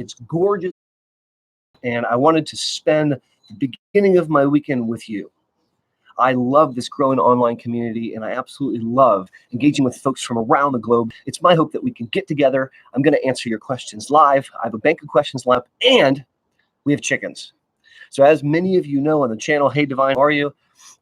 It's gorgeous, and I wanted to spend the beginning of my weekend with you. I love this growing online community, and I absolutely love engaging with folks from around the globe. It's my hope that we can get together. I'm going to answer your questions live. I have a bank of questions lined up, and we have chickens. So as many of you know on the channel, hey Divine, how are you?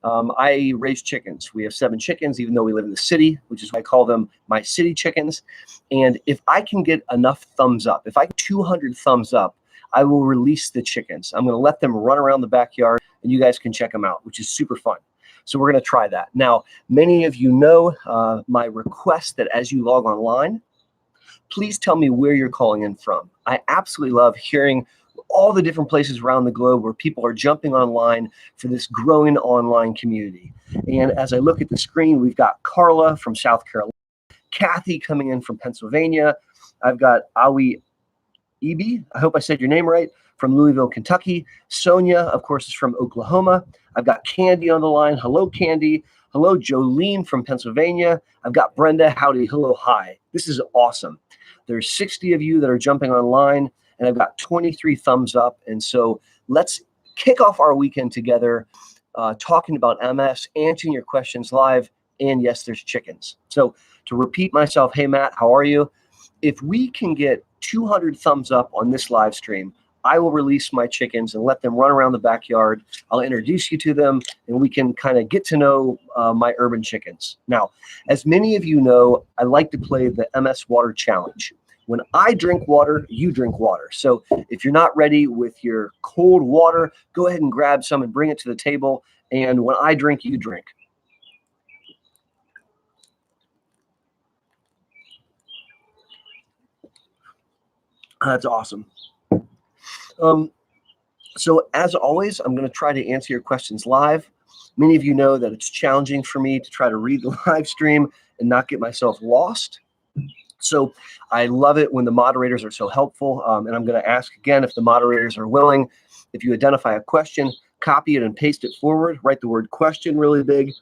I raise chickens. We have 7 chickens, even though we live in the city, which is why I call them my city chickens. And if I can get enough thumbs up, if I get 200 thumbs up, I will release the chickens. I'm going to let them run around the backyard, and you guys can check them out, which is super fun. So we're going to try that. Now, many of you know my request that as you log online, please tell me where you're calling in from. I absolutely love hearing all the different places around the globe where people are jumping online for this growing online community. And as I look at the screen, we've got Carla from South Carolina, Kathy coming in from Pennsylvania. I've got Awi Ibi, I hope I said your name right, from Louisville, Kentucky. Sonia, of course, is from Oklahoma. I've got Candy on the line. Hello, Candy. Hello, Jolene from Pennsylvania. I've got Brenda. Howdy. Hello. Hi. This is awesome. There's 60 of you that are jumping online, and I've got 23 thumbs up. And so let's kick off our weekend together, talking about MS, answering your questions live, and yes, there's chickens. So to repeat myself, hey, Matt, how are you? If we can get 200 thumbs up on this live stream, I will release my chickens and let them run around the backyard. I'll introduce you to them, and we can kind of get to know my urban chickens. Now, as many of you know, I like to play the MS Water Challenge. When I drink water, you drink water. So if you're not ready with your cold water, go ahead and grab some and bring it to the table. And when I drink, you drink. That's awesome. So as always, I'm going to try to answer your questions live. Many of you know that it's challenging for me to try to read the live stream and not get myself lost. So I love it when the moderators are so helpful. And I'm going to ask again, if the moderators are willing, if you identify a question, copy it and paste it forward, write the word question really big.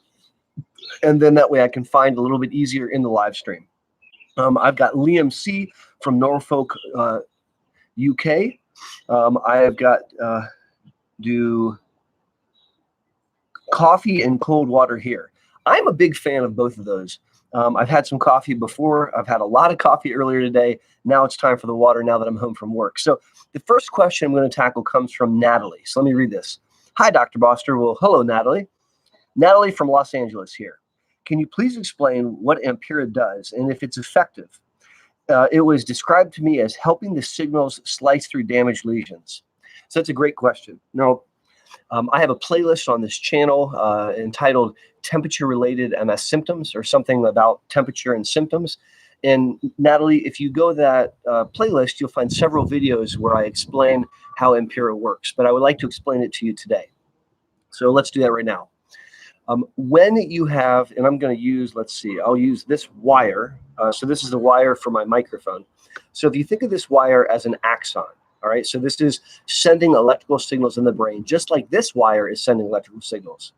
And then that way I can find a little bit easier in the live stream. I've got Liam C. from Norfolk, UK. I have got do coffee and cold water here. I'm a big fan of both of those. I've had some coffee before. I've had a lot of coffee earlier today. Now it's time for the water now that I'm home from work. So the first question I'm going to tackle comes from Natalie. So let me read this. Hi, Dr. Boster. Well, hello, Natalie. Natalie from Los Angeles here. Can you please explain what Ampyra does and if it's effective? It was described to me as helping the signals slice through damaged lesions. So that's a great question. Now, I have a playlist on this channel entitled Temperature-Related MS Symptoms, or something about temperature and symptoms. And Natalie, if you go to that playlist, you'll find several videos where I explain how Ampyra works. But I would like to explain it to you today. So let's do that right now. When you have, and I'm going to use, let's see, I'll use this wire. So this is the wire for my microphone. So if you think of this wire as an axon, all right, so this is sending electrical signals in the brain, just like this wire is sending electrical signals.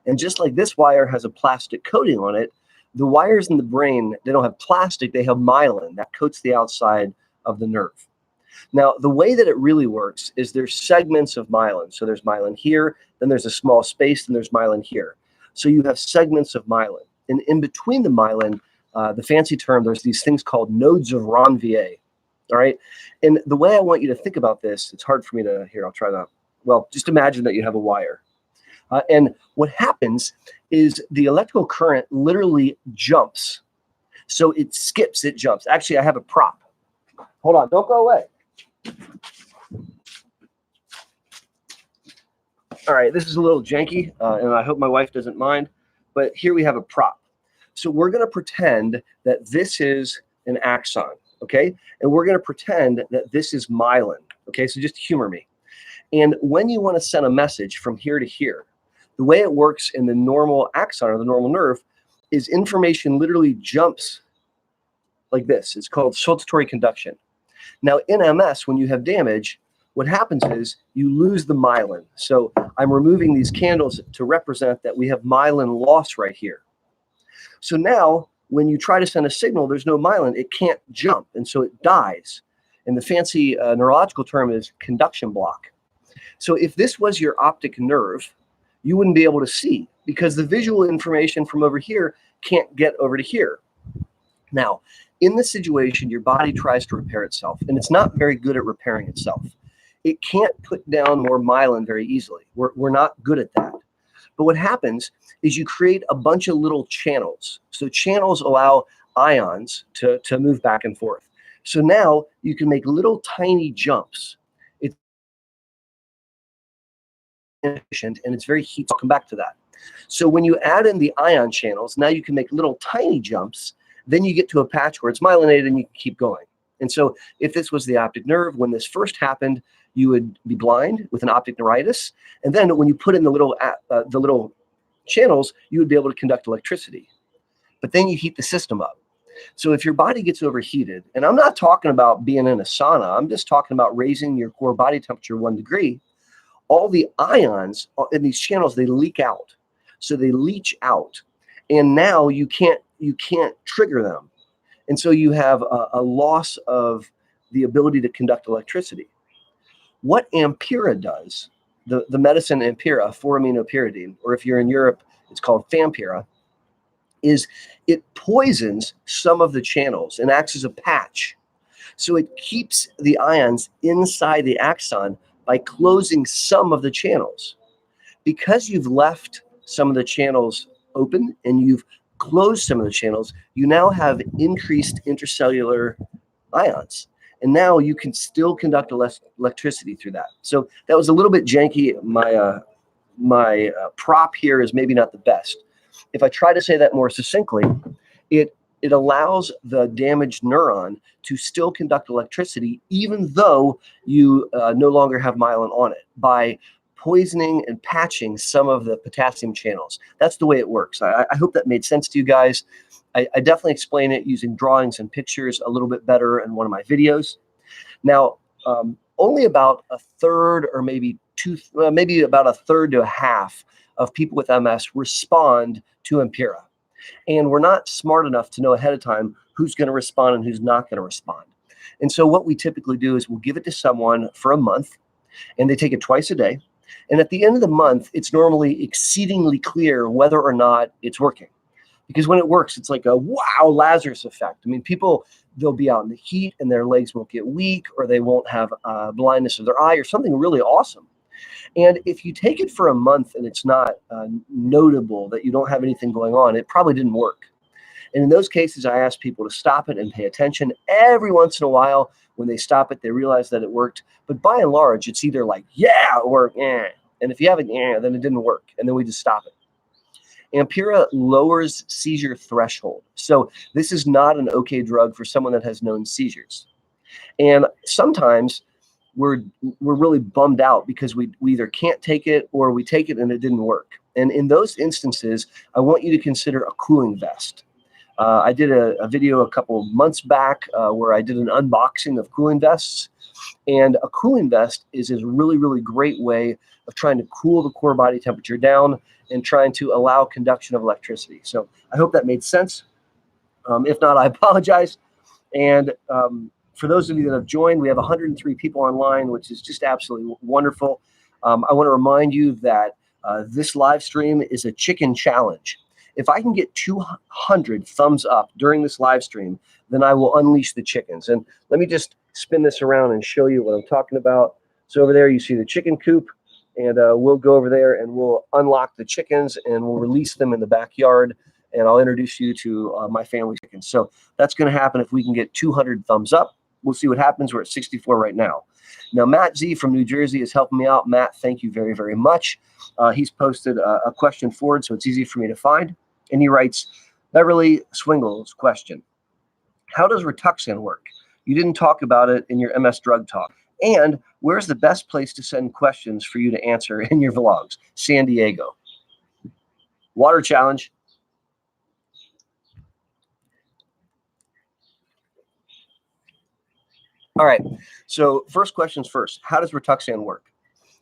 And just like this wire has a plastic coating on it, the wires in the brain, they don't have plastic, they have myelin that coats the outside of the nerve. Now, the way that it really works is there's segments of myelin. So there's myelin here, then there's a small space, and there's myelin here. So you have segments of myelin. And in between the myelin, the fancy term, there's these things called nodes of Ranvier. All right. And the way I want you to think about this, it's hard for me to, here, I'll try that. Well, just imagine that you have a wire. And what happens is the electrical current literally jumps. So it skips, it jumps. Actually, I have a prop. Hold on, don't go away. All right, this is a little janky, and I hope my wife doesn't mind, but here we have a prop. So we're going to pretend that this is an axon, okay? And we're going to pretend that this is myelin, okay? So just humor me. And when you want to send a message from here to here, the way it works in the normal axon or the normal nerve is information literally jumps like this. It's called saltatory conduction. Now, in MS, when you have damage, what happens is you lose the myelin. So I'm removing these candles to represent that we have myelin loss right here. So now, when you try to send a signal, there's no myelin. It can't jump, and so it dies. And the fancy neurological term is conduction block. So if this was your optic nerve, you wouldn't be able to see because the visual information from over here can't get over to here. Now, in this situation, your body tries to repair itself, and it's not very good at repairing itself. It can't put down more myelin very easily. We're not good at that. But what happens is you create a bunch of little channels. So channels allow ions to move back and forth. So now you can make little tiny jumps. It's inefficient and it's very heat. I'll come back to that. So when you add in the ion channels, now you can make little tiny jumps. Then you get to a patch where it's myelinated and you can keep going. And so if this was the optic nerve, when this first happened, you would be blind with an optic neuritis. And then when you put in the little channels, you would be able to conduct electricity. But then you heat the system up. So if your body gets overheated, and I'm not talking about being in a sauna, I'm just talking about raising your core body temperature 1 degree, all the ions in these channels, they leak out. So they leach out. And now you can't trigger them. And so you have a loss of the ability to conduct electricity. What Ampyra does, the medicine Ampyra, 4-aminopyridine, or if you're in Europe, it's called Vampyra, is it poisons some of the channels and acts as a patch. So it keeps the ions inside the axon by closing some of the channels. Because you've left some of the channels open and you've closed some of the channels, you now have increased intercellular ions. And now you can still conduct electricity through that. So that was a little bit janky. My prop here is maybe not the best. If I try to say that more succinctly, it allows the damaged neuron to still conduct electricity even though you no longer have myelin on it by poisoning and patching some of the potassium channels. That's the way it works. I hope that made sense to you guys. I definitely explain it using drawings and pictures a little bit better in one of my videos. Now, only about a third or maybe about a third to a half of people with MS respond to Ampyra. And we're not smart enough to know ahead of time who's going to respond and who's not going to respond. And so what we typically do is we'll give it to someone for a month, and they take it twice a day. And at the end of the month, it's normally exceedingly clear whether or not it's working. Because when it works, it's like a wow, Lazarus effect. I mean, people, they'll be out in the heat and their legs won't get weak, or they won't have blindness of their eye or something really awesome. And if you take it for a month and it's not notable that you don't have anything going on, it probably didn't work. And in those cases, I ask people to stop it and pay attention. Every once in a while, when they stop it, they realize that it worked. But by and large, it's either like, yeah, or eh. And if you have an eh, then it didn't work. And then we just stop it. Ampyra lowers seizure threshold. So this is not an okay drug for someone that has known seizures. And sometimes we're really bummed out because we either can't take it or we take it and it didn't work. And in those instances, I want you to consider a cooling vest. I did a video a couple of months back where I did an unboxing of cooling vests. And a cooling vest is a really, really great way of trying to cool the core body temperature down and trying to allow conduction of electricity. So I hope that made sense. If not, I apologize. And for those of you that have joined, we have 103 people online, which is just absolutely wonderful. I want to remind you that this live stream is a chicken challenge. If I can get 200 thumbs up during this live stream, then I will unleash the chickens. And let me just spin this around and show you what I'm talking about. So over there, you see the chicken coop, and we'll go over there and we'll unlock the chickens and we'll release them in the backyard. And I'll introduce you to my family chickens. So that's going to happen if we can get 200 thumbs up. We'll see what happens. We're at 64 right now. Now, Matt Z from New Jersey is helping me out. Matt, thank you very, very much. He's posted a question forward, so it's easy for me to find. And he writes, Beverly Swingle's question: how does Rituxan work? You didn't talk about it in your MS drug talk. And where's the best place to send questions for you to answer in your vlogs? San Diego. Water challenge. All right, so first questions first. How does Rituxan work?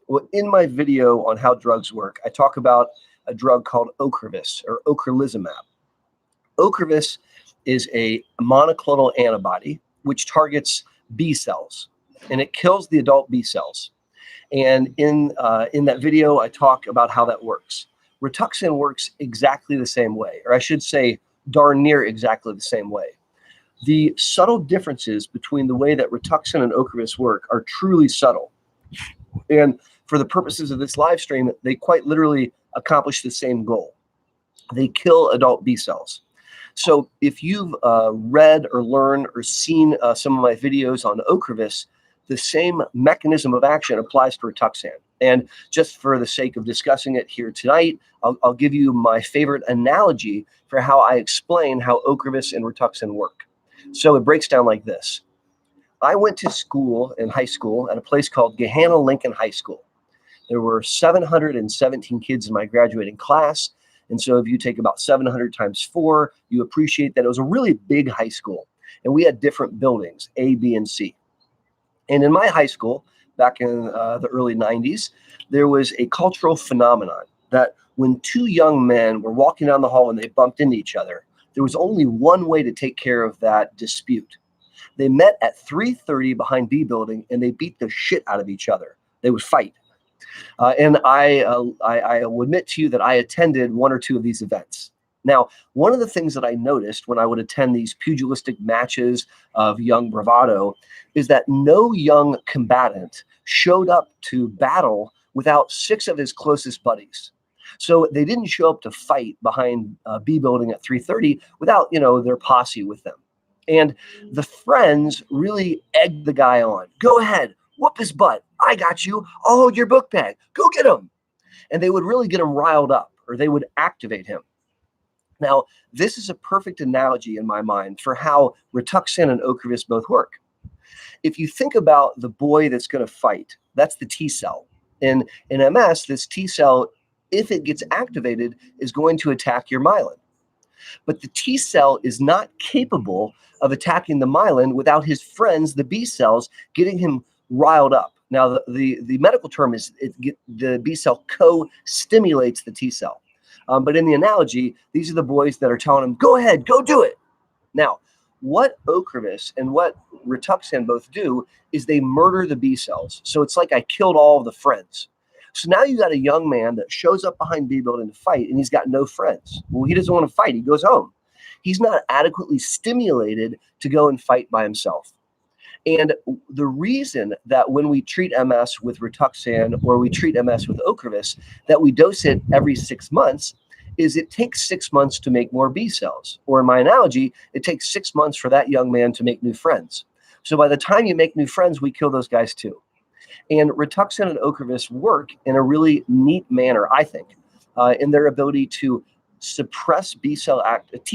Well, in my video on how drugs work, I talk about a drug called Ocrevus or ocrelizumab. Ocrevus is a monoclonal antibody which targets B cells, and it kills the adult B cells. And in that video, I talk about how that works. Rituxan works exactly the same way, or I should say darn near exactly the same way. The subtle differences between the way that Rituxan and Ocrevus work are truly subtle. And for the purposes of this live stream, they quite literally accomplish the same goal. They kill adult B cells. So if you've read or learned or seen some of my videos on Ocrevus, the same mechanism of action applies to Rituxan. And just for the sake of discussing it here tonight, I'll give you my favorite analogy for how I explain how Ocrevus and Rituxan work. So it breaks down like this. I went to school in high school at a place called Gahanna Lincoln High School. There were 717 kids in my graduating class. And so if you take about 700 times 4, you appreciate that it was a really big high school. And we had different buildings, A, B, and C. And in my high school, back in the early 90s, there was a cultural phenomenon that when two young men were walking down the hall and they bumped into each other, there was only one way to take care of that dispute. They met at 3:30 behind B building and they beat the shit out of each other. They would fight. And I will admit to you that I attended one or two of these events. Now, one of the things that I noticed when I would attend these pugilistic matches of young bravado is that no young combatant showed up to battle without 6 of his closest buddies. So they didn't show up to fight behind B building at 3:30 without, their posse with them. And the friends really egged the guy on. Go ahead, whoop his butt. I got you. I'll hold your book bag. Go get him. And they would really get him riled up, or they would activate him. Now, this is a perfect analogy in my mind for how Rituxan and Ocrevus both work. If you think about the boy that's going to fight, that's the T cell. In MS, this T cell, if it gets activated, is going to attack your myelin. But the T cell is not capable of attacking the myelin without his friends, the B cells, getting him riled up. Now, the medical term is the B cell co-stimulates the T cell. But in the analogy, these are the boys that are telling him, go ahead, go do it. Now, what Ocrevus and what Rituxan both do is they murder the B cells. So it's like I killed all of the friends. So now you got a young man that shows up behind B building to fight, and he's got no friends. Well, he doesn't want to fight. He goes home. He's not adequately stimulated to go and fight by himself. And the reason that when we treat MS with Rituxan or we treat MS with Ocrevus, that we dose it every 6 months is it takes 6 months to make more B cells. Or in my analogy, it takes 6 months for that young man to make new friends. So by the time you make new friends, we kill those guys too. And Rituxan and Ocrevus work in a really neat manner, I think, in their ability to suppress T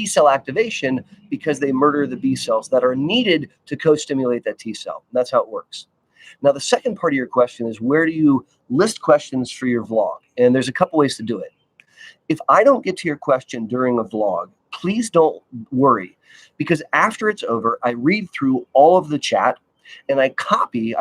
cell activation because they murder the B cells that are needed to co-stimulate that T cell. That's how it works. Now, the second part of your question is, where do you list questions for your vlog? And there's a couple ways to do it. If I don't get to your question during a vlog, please don't worry, because after it's over, I read through all of the chat and I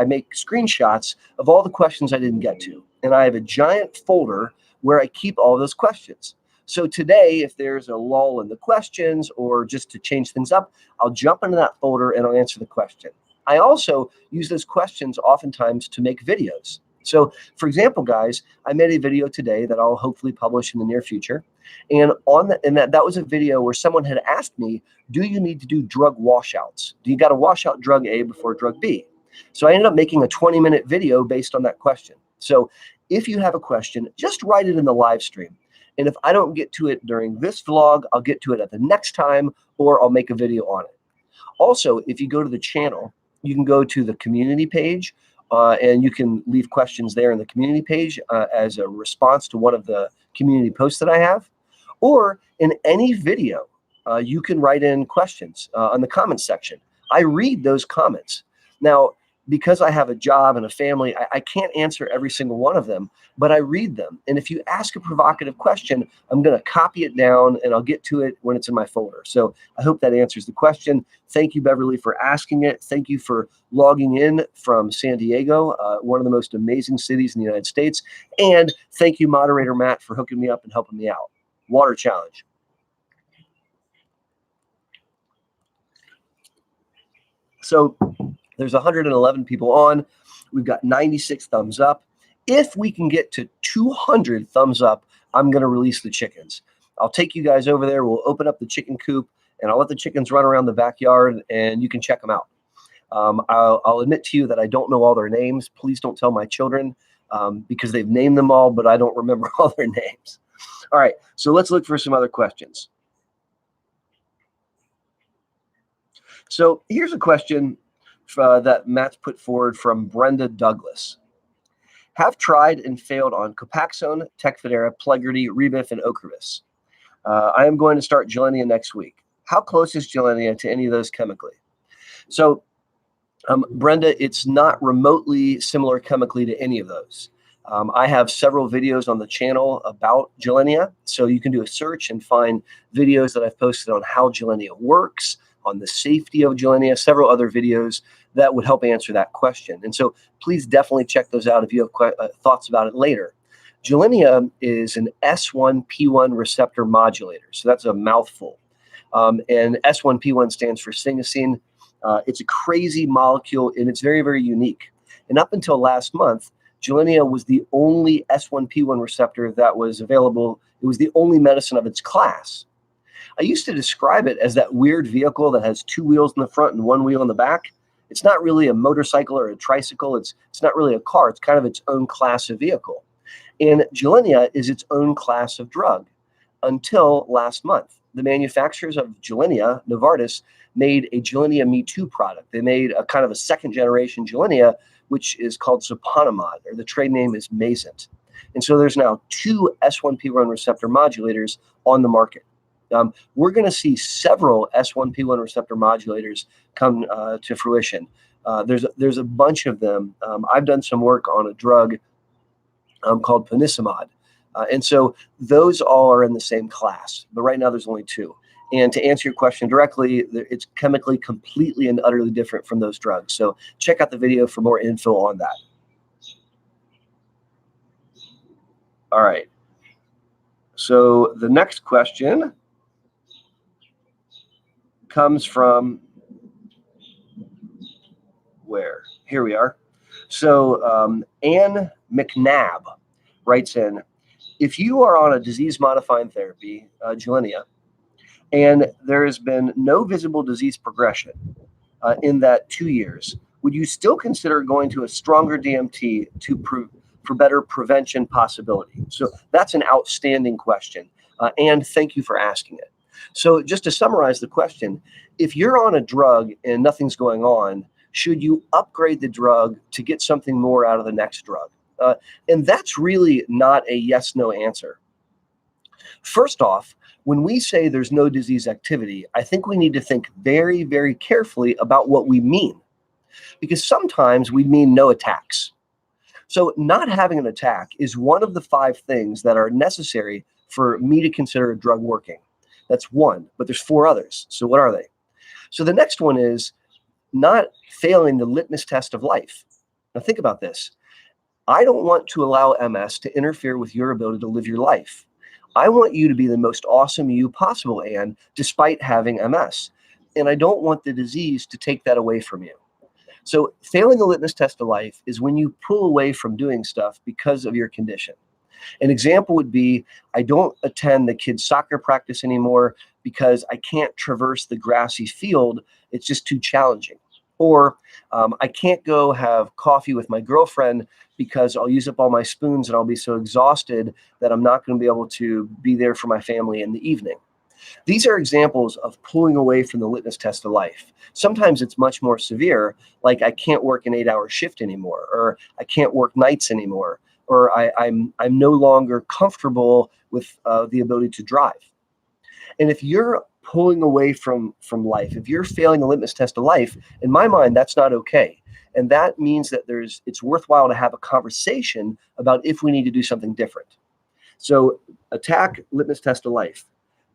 make screenshots of all the questions I didn't get to. And I have a giant folder where I keep all those questions. So today, if there's a lull in the questions or just to change things up, I'll jump into that folder and I'll answer the question. I also use those questions oftentimes to make videos. So for example, guys, I made a video today that I'll hopefully publish in the near future. And that was a video where someone had asked me, do you need to do drug washouts? Do you got to wash out drug A before drug B? So I ended up making a 20-minute video based on that question. So if you have a question, just write it in the live stream. And if I don't get to it during this vlog, I'll get to it at the next time, or I'll make a video on it. Also, if you go to the channel, you can go to the community page, and you can leave questions there in the community page as a response to one of the community posts that I have. Or in any video, you can write in questions on the comments section. I read those comments. Now, because I have a job and a family, I can't answer every single one of them, but I read them. And if you ask a provocative question, I'm going to copy it down and I'll get to it when it's in my folder. So I hope that answers the question. Thank you, Beverly, for asking it. Thank you for logging in from San Diego, one of the most amazing cities in the United States. And thank you, moderator Matt, for hooking me up and helping me out. Water challenge. So There's 111 people on. We've got 96 thumbs up. If we can get to 200 thumbs up, I'm going to release the chickens. I'll take you guys over there. We'll open up the chicken coop, and I'll let the chickens run around the backyard, and you can check them out. I'll admit to you that I don't know all their names. Please don't tell my children because they've named them all, but I don't remember all their names. All right, so let's look for some other questions. So here's a question that Matt's put forward from Brenda Douglas. Have tried and failed on Copaxone, Tecfidera, Plegridy, Rebif, and Ocrevus. I am going to start Gilenya next week. How close is Gilenya to any of those chemically? So, Brenda, it's not remotely similar chemically to any of those. I have several videos on the channel about Gilenya, so you can do a search and find videos that I've posted on how Gilenya works, on the safety of Gilenya, several other videos that would help answer that question. And so please definitely check those out if you have thoughts about it later. Gilenya is an S1P1 receptor modulator, so that's a mouthful. And S1P1 stands for synuclein. It's a crazy molecule, and it's very, very unique. And up until last month, Gilenya was the only S1P1 receptor that was available. It was the only medicine of its class. I used to describe it as that weird vehicle that has two wheels in the front and one wheel in the back. It's not really a motorcycle or a tricycle. It's not really a car. It's kind of its own class of vehicle. And Gilenya is its own class of drug until last month. The manufacturers of Gilenya, Novartis, made a Gilenya Me Too product. They made a kind of a second generation Gilenya, which is called Sopanimod, or the trade name is Mayzent. And so there's now two S1P1 receptor modulators on the market. We're going to see several S1P1 receptor modulators come to fruition. There's a bunch of them. I've done some work on a drug called ponesimod. And so those all are in the same class, but right now there's only two. And to answer your question directly, it's chemically completely and utterly different from those drugs. So check out the video for more info on that. All right. So the next question comes from where? Here we are. So Anne McNabb writes in, if you are on a disease-modifying therapy, Gilenya, and there has been no visible disease progression in that 2 years, would you still consider going to a stronger DMT for better prevention possibility? So that's an outstanding question. And thank you for asking it. So just to summarize the question, if you're on a drug and nothing's going on, should you upgrade the drug to get something more out of the next drug? And that's really not a yes-no answer. First off, when we say there's no disease activity, I think we need to think very, very carefully about what we mean. Because sometimes we mean no attacks. So not having an attack is one of the 5 things that are necessary for me to consider a drug working. That's one, but there's 4 others. So what are they? So the next one is not failing the litmus test of life. Now think about this. I don't want to allow MS to interfere with your ability to live your life. I want you to be the most awesome you possible, Anne, despite having MS. And I don't want the disease to take that away from you. So failing the litmus test of life is when you pull away from doing stuff because of your condition. An example would be, I don't attend the kids' soccer practice anymore because I can't traverse the grassy field. It's just too challenging. Or I can't go have coffee with my girlfriend because I'll use up all my spoons and I'll be so exhausted that I'm not going to be able to be there for my family in the evening. These are examples of pulling away from the litmus test of life. Sometimes it's much more severe, like I can't work an 8-hour shift anymore, or I can't work nights anymore, or I'm no longer comfortable with the ability to drive. And if you're pulling away from life, if you're failing the litmus test of life, in my mind, that's not okay. And that means that it's worthwhile to have a conversation about if we need to do something different. So attack litmus test of life.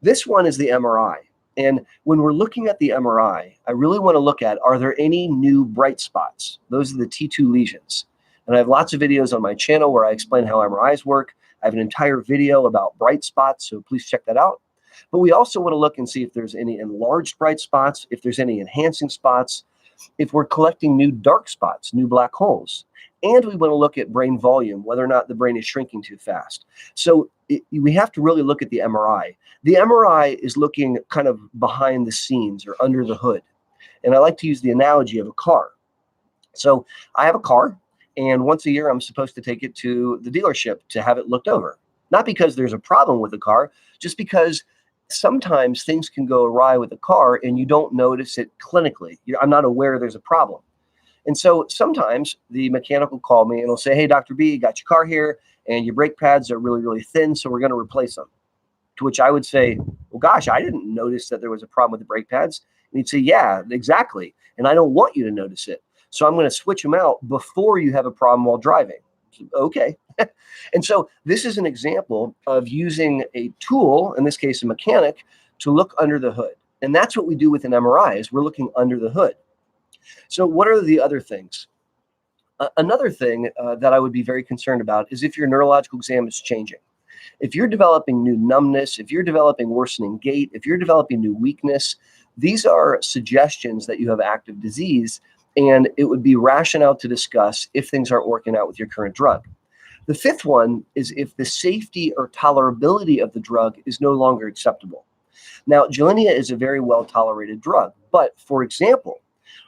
This one is the MRI. And when we're looking at the MRI, I really want to look at, are there any new bright spots? Those are the T2 lesions. And I have lots of videos on my channel where I explain how MRIs work. I have an entire video about bright spots, so please check that out. But we also want to look and see if there's any enlarged bright spots, if there's any enhancing spots. if we're collecting new dark spots, new black holes. And we want to look at brain volume, whether or not the brain is shrinking too fast. So we have to really look at the MRI. The MRI is looking kind of behind the scenes or under the hood. And I like to use the analogy of a car. So I have a car, and once a year I'm supposed to take it to the dealership to have it looked over. Not because there's a problem with the car, just because sometimes things can go awry with the car and you don't notice it clinically. I'm not aware there's a problem. And so sometimes the mechanic will call me and will say, hey, Dr. B, you got your car here and your brake pads are really, really thin, so we're going to replace them. To which I would say, well, gosh, I didn't notice that there was a problem with the brake pads. And he'd say, yeah, exactly. And I don't want you to notice it. So I'm going to switch them out before you have a problem while driving. Okay. And so this is an example of using a tool, in this case, a mechanic, to look under the hood. And that's what we do with an MRI, is we're looking under the hood. So what are the other things? Another thing that I would be very concerned about is if your neurological exam is changing. If you're developing new numbness, if you're developing worsening gait, if you're developing new weakness, these are suggestions that you have active disease, and it would be rational to discuss if things aren't working out with your current drug. The fifth one is if the safety or tolerability of the drug is no longer acceptable. Now, Gilenya is a very well-tolerated drug, but for example,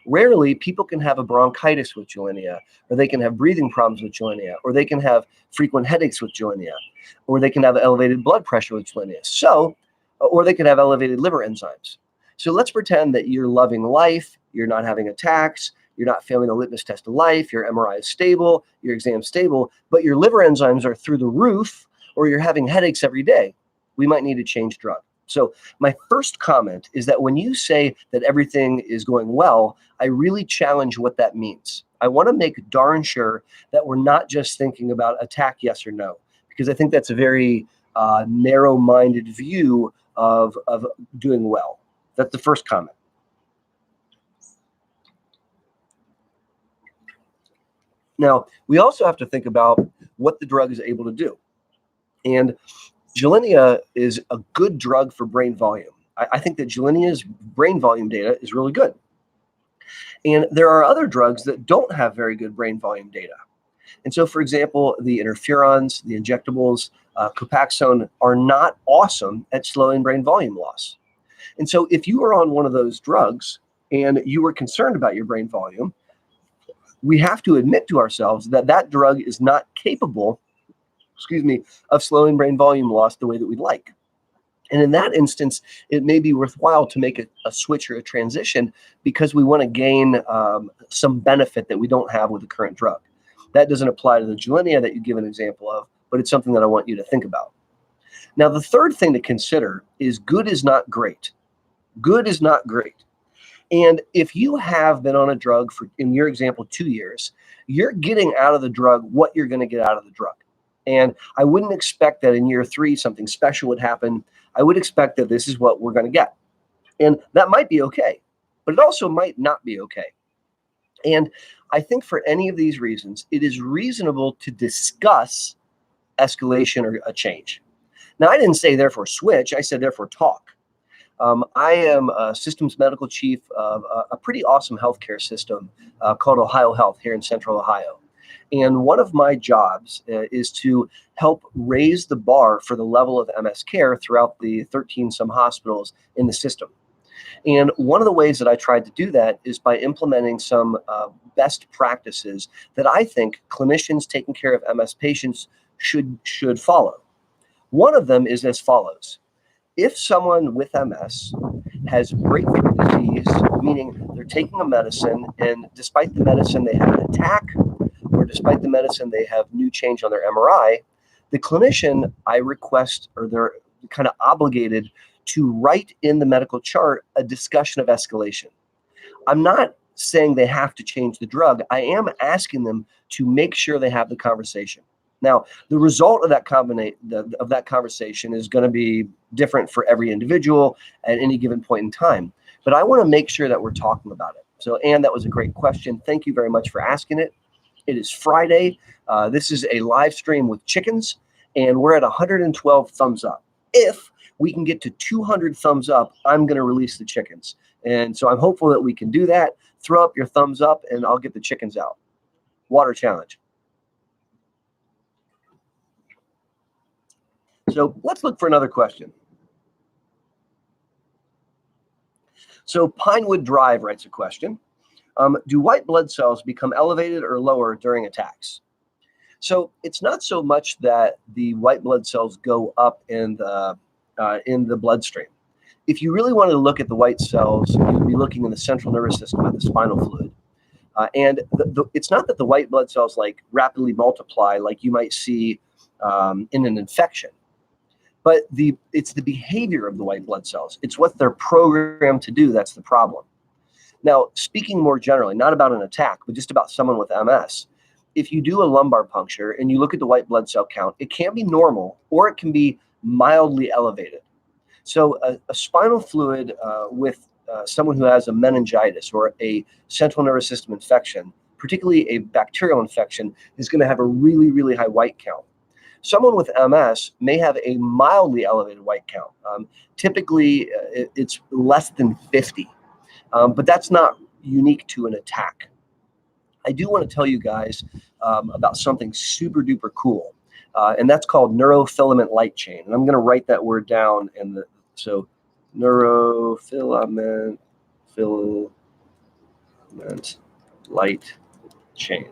rarely people can have a bronchitis with Gilenya, or they can have breathing problems with Gilenya, or they can have frequent headaches with Gilenya, or they can have elevated blood pressure with Gilenya. So, or they could have elevated liver enzymes. So let's pretend that you're loving life, you're not having attacks, you're not failing a litmus test of life, your MRI is stable, your exam's stable, but your liver enzymes are through the roof, or you're having headaches every day. We might need to change drug. So my first comment is that when you say that everything is going well, I really challenge what that means. I want to make darn sure that we're not just thinking about attack yes or no, because I think that's a very narrow-minded view of doing well. That's the first comment. Now, we also have to think about what the drug is able to do. And Gilenya is a good drug for brain volume. I think that Gilenya's brain volume data is really good. And there are other drugs that don't have very good brain volume data. And so, for example, the interferons, the injectables, Copaxone are not awesome at slowing brain volume loss. And so if you are on one of those drugs and you are concerned about your brain volume, we have to admit to ourselves that that drug is not capable, of slowing brain volume loss the way that we'd like. And in that instance, it may be worthwhile to make a switch or a transition because we want to gain some benefit that we don't have with the current drug. That doesn't apply to the Gilenya that you give an example of, but it's something that I want you to think about. Now, the third thing to consider is good is not great. Good is not great. And if you have been on a drug for, in your example, 2 years, you're getting out of the drug what you're going to get out of the drug. And I wouldn't expect that in year 3 something special would happen. I would expect that this is what we're going to get. And that might be okay, but it also might not be okay. And I think for any of these reasons, it is reasonable to discuss escalation or a change. Now, I didn't say therefore switch, I said therefore talk. I am a systems medical chief of a pretty awesome healthcare system called Ohio Health here in Central Ohio. And one of my jobs is to help raise the bar for the level of MS care throughout the 13 some hospitals in the system. And one of the ways that I tried to do that is by implementing some best practices that I think clinicians taking care of MS patients should follow. One of them is as follows. If someone with MS has breakthrough disease, meaning they're taking a medicine and despite the medicine they have an attack, or despite the medicine they have new change on their MRI, the clinician, I request, or they're kind of obligated to write in the medical chart a discussion of escalation. I'm not saying they have to change the drug. I am asking them to make sure they have the conversation. Now, the result of that conversation is going to be different for every individual at any given point in time. But I want to make sure that we're talking about it. So, Anne, that was a great question. Thank you very much for asking it. It is Friday. This is a live stream with chickens, and we're at 112 thumbs up. If we can get to 200 thumbs up, I'm going to release the chickens. And so I'm hopeful that we can do that. Throw up your thumbs up and I'll get the chickens out. Water challenge. So let's look for another question. So Pinewood Drive writes a question. Do white blood cells become elevated or lower during attacks? So it's not so much that the white blood cells go up in the bloodstream. If you really wanted to look at the white cells, you would be looking in the central nervous system at the spinal fluid. And it's not that the white blood cells like rapidly multiply like you might see in an infection, but it's the behavior of the white blood cells. It's what they're programmed to do that's the problem. Now, speaking more generally, not about an attack, but just about someone with MS, if you do a lumbar puncture and you look at the white blood cell count, it can be normal or it can be mildly elevated. So a spinal fluid with someone who has a meningitis or a central nervous system infection, particularly a bacterial infection, is going to have a really, really high white count. Someone with MS may have a mildly elevated white count. Typically, it's less than 50, but that's not unique to an attack. I do want to tell you guys about something super duper cool, and that's called neurofilament light chain. And I'm going to write that word down so neurofilament light chain.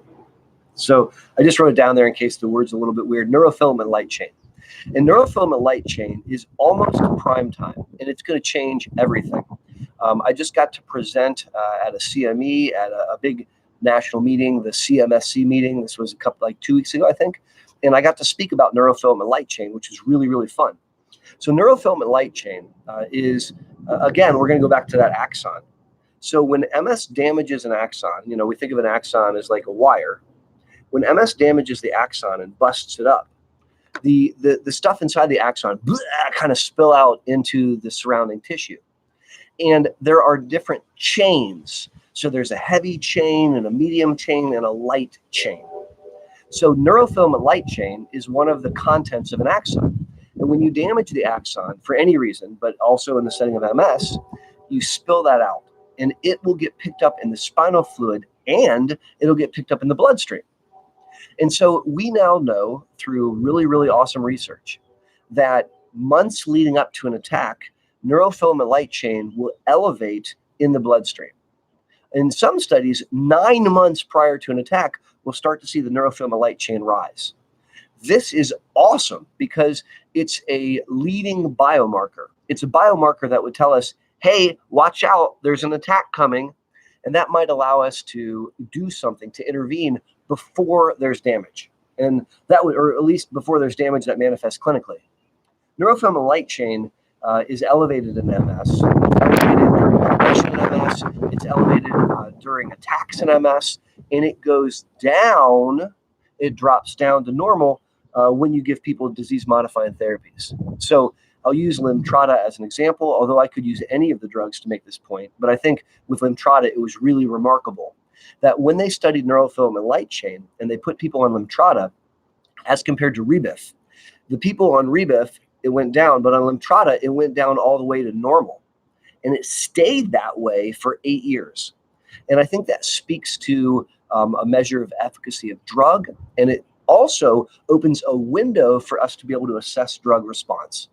So I just wrote it down there in case the word's a little bit weird. Neurofilament light chain. And neurofilament light chain is almost prime time, and it's going to change everything. I just got to present at a CME at a big national meeting, the CMSC meeting. This was 2 weeks ago, I think. And I got to speak about neurofilament light chain, which is really, really fun. So neurofilament light chain is, again, we're going to go back to that axon. So when MS damages an axon, we think of an axon as like a wire. When MS damages the axon and busts it up, the stuff inside the axon kind of spill out into the surrounding tissue. And there are different chains. So there's a heavy chain and a medium chain and a light chain. So neurofilament light chain is one of the contents of an axon. And when you damage the axon for any reason, but also in the setting of MS, you spill that out. And it will get picked up in the spinal fluid and it'll get picked up in the bloodstream. And so we now know through really, really awesome research that months leading up to an attack, neurofilament light chain will elevate in the bloodstream. In some studies, 9 months prior to an attack, we'll start to see the neurofilament light chain rise. This is awesome because it's a leading biomarker. It's a biomarker that would tell us, hey, watch out, there's an attack coming. And that might allow us to do something to intervene before there's damage. And that would, or at least before there's damage that manifests clinically. Neurofilament light chain is elevated in MS. It's elevated during inflammation in MS. It's elevated during attacks in MS. And it goes down, it drops down to normal when you give people disease-modifying therapies. So I'll use Limtrada as an example, although I could use any of the drugs to make this point. But I think with Limtrada, it was really remarkable that when they studied neurofilament light chain and they put people on Limtrada as compared to Rebif, the people on Rebif, it went down, but on Limtrada, it went down all the way to normal. And it stayed that way for 8 years. And I think that speaks to a measure of efficacy of drug. And it also opens a window for us to be able to assess drug response.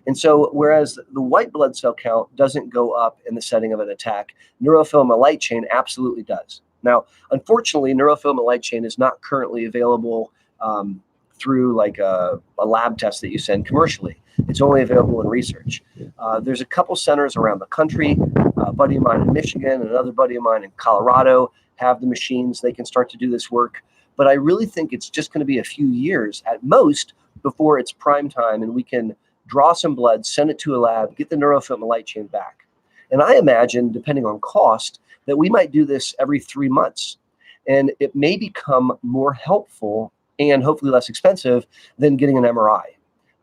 And so whereas the white blood cell count doesn't go up in the setting of an attack, neurofilament light chain absolutely does. Now, unfortunately, neurofilament light chain is not currently available through like a lab test that you send commercially. It's only available in research. There's a couple centers around the country. A buddy of mine in Michigan and another buddy of mine in Colorado have the machines. They can start to do this work. But I really think it's just going to be a few years at most before it's prime time and we can draw some blood, send it to a lab, get the neurofilament light chain back. And I imagine, depending on cost, that we might do this every 3 months. And it may become more helpful and hopefully less expensive than getting an MRI.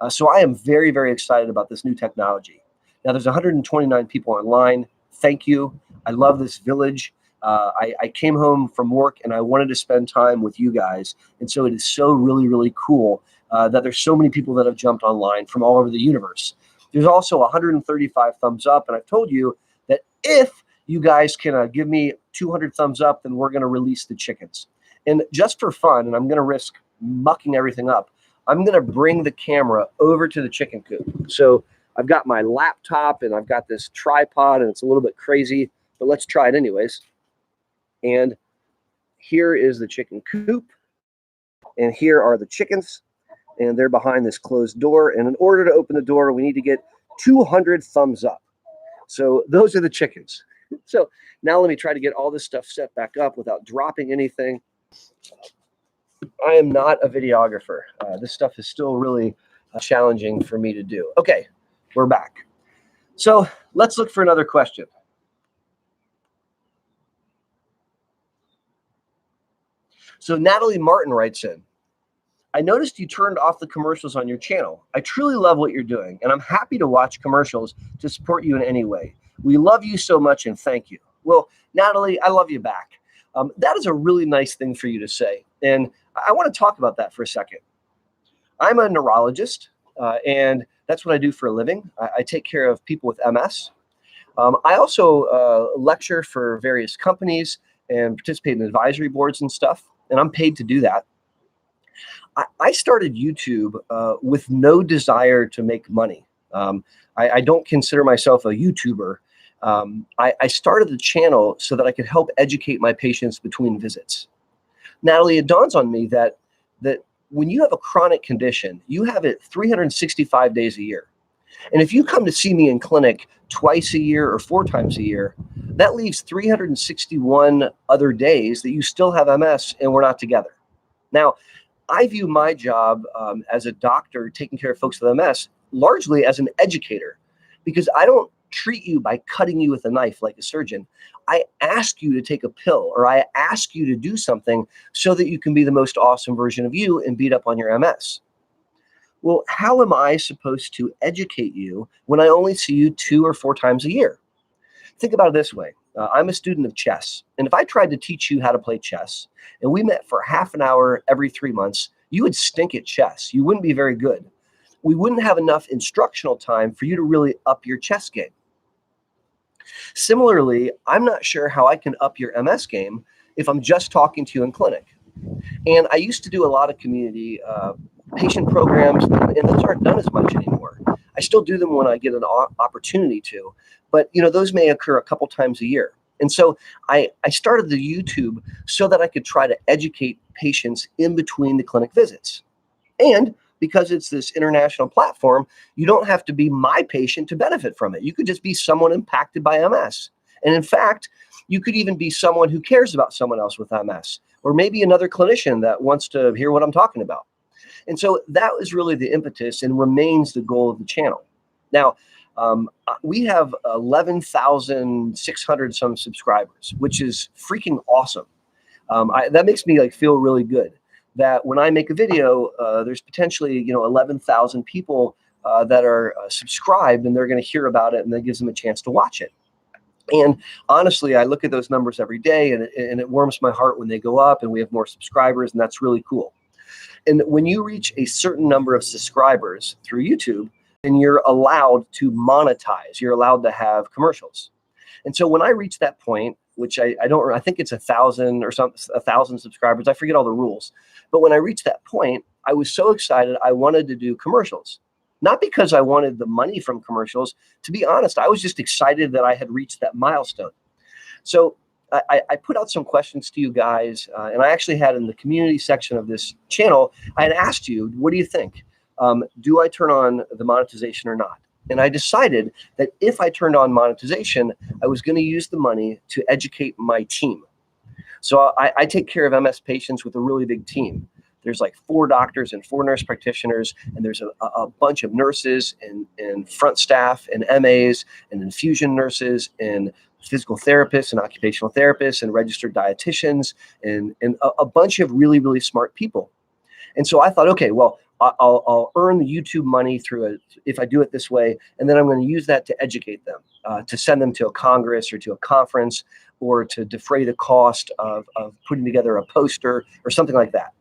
So I am very, very excited about this new technology. Now, there's 129 people online. Thank you. I love this village. I came home from work and I wanted to spend time with you guys. And so it is so really, really cool that there's so many people that have jumped online from all over the universe. There's also 135 thumbs up. And I've told you that If you guys can give me 200 thumbs up, then we're going to release the chickens. And just for fun, and I'm going to risk mucking everything up, I'm going to bring the camera over to the chicken coop. So I've got my laptop and I've got this tripod and it's a little bit crazy, but let's try it anyways. And here is the chicken coop. And here are the chickens. And they're behind this closed door. And in order to open the door, we need to get 200 thumbs up. So those are the chickens. So now let me try to get all this stuff set back up without dropping anything. I am not a videographer. This stuff is still really challenging for me to do. Okay, we're back. So let's look for another question. So Natalie Martin writes in, I noticed you turned off the commercials on your channel. I truly love what you're doing, and I'm happy to watch commercials to support you in any way. We love you so much, and thank you. Well, Natalie, I love you back. That is a really nice thing for you to say, and I want to talk about that for a second. I'm a neurologist, and that's what I do for a living. I take care of people with MS. I also lecture for various companies and participate in advisory boards and stuff, and I'm paid to do that. I started YouTube with no desire to make money. I don't consider myself a YouTuber. I started the channel so that I could help educate my patients between visits. Natalie, it dawns on me that when you have a chronic condition, you have it 365 days a year. And if you come to see me in clinic twice a year or 4 times a year, that leaves 361 other days that you still have MS and we're not together. Now, I view my job as a doctor taking care of folks with MS largely as an educator, because I don't treat you by cutting you with a knife like a surgeon. I ask you to take a pill, or I ask you to do something so that you can be the most awesome version of you and beat up on your MS. Well, how am I supposed to educate you when I only see you 2 or 4 times a year? Think about it this way. I'm a student of chess. And if I tried to teach you how to play chess and we met for half an hour every 3 months, you would stink at chess. You wouldn't be very good. We wouldn't have enough instructional time for you to really up your chess game. Similarly, I'm not sure how I can up your MS game if I'm just talking to you in clinic. And I used to do a lot of community patient programs, and those aren't done as much anymore. I still do them when I get an opportunity to, but those may occur a couple times a year. And so I started the YouTube so that I could try to educate patients in between the clinic visits. And because it's this international platform, you don't have to be my patient to benefit from it. You could just be someone impacted by MS. And in fact, you could even be someone who cares about someone else with MS, or maybe another clinician that wants to hear what I'm talking about. And so that was really the impetus and remains the goal of the channel. Now, we have 11,600 some subscribers, which is freaking awesome. That makes me feel really good that when I make a video, there's potentially 11,000 people that are subscribed, and they're going to hear about it, and that gives them a chance to watch it. And honestly, I look at those numbers every day, and it warms my heart when they go up and we have more subscribers, and that's really cool. And when you reach a certain number of subscribers through YouTube, then you're allowed to monetize. You're allowed to have commercials. And so when I reach that point, which I think it's 1,000 or something, 1,000 subscribers, I forget all the rules. But when I reached that point, I was so excited, I wanted to do commercials. Not because I wanted the money from commercials. To be honest, I was just excited that I had reached that milestone. So I put out some questions to you guys, and I actually had in the community section of this channel, I had asked you, what do you think? Do I turn on the monetization or not? And I decided that if I turned on monetization, I was going to use the money to educate my team. So I take care of MS patients with a really big team. There's 4 doctors and 4 nurse practitioners, and there's a bunch of nurses and front staff and MAs and infusion nurses and physical therapists and occupational therapists and registered dietitians and a bunch of really, really smart people. And so I thought, okay, well, I'll earn the YouTube money through if I do it this way, and then I'm going to use that to educate them, to send them to a congress or to a conference, or to defray the cost of putting together a poster or something like that.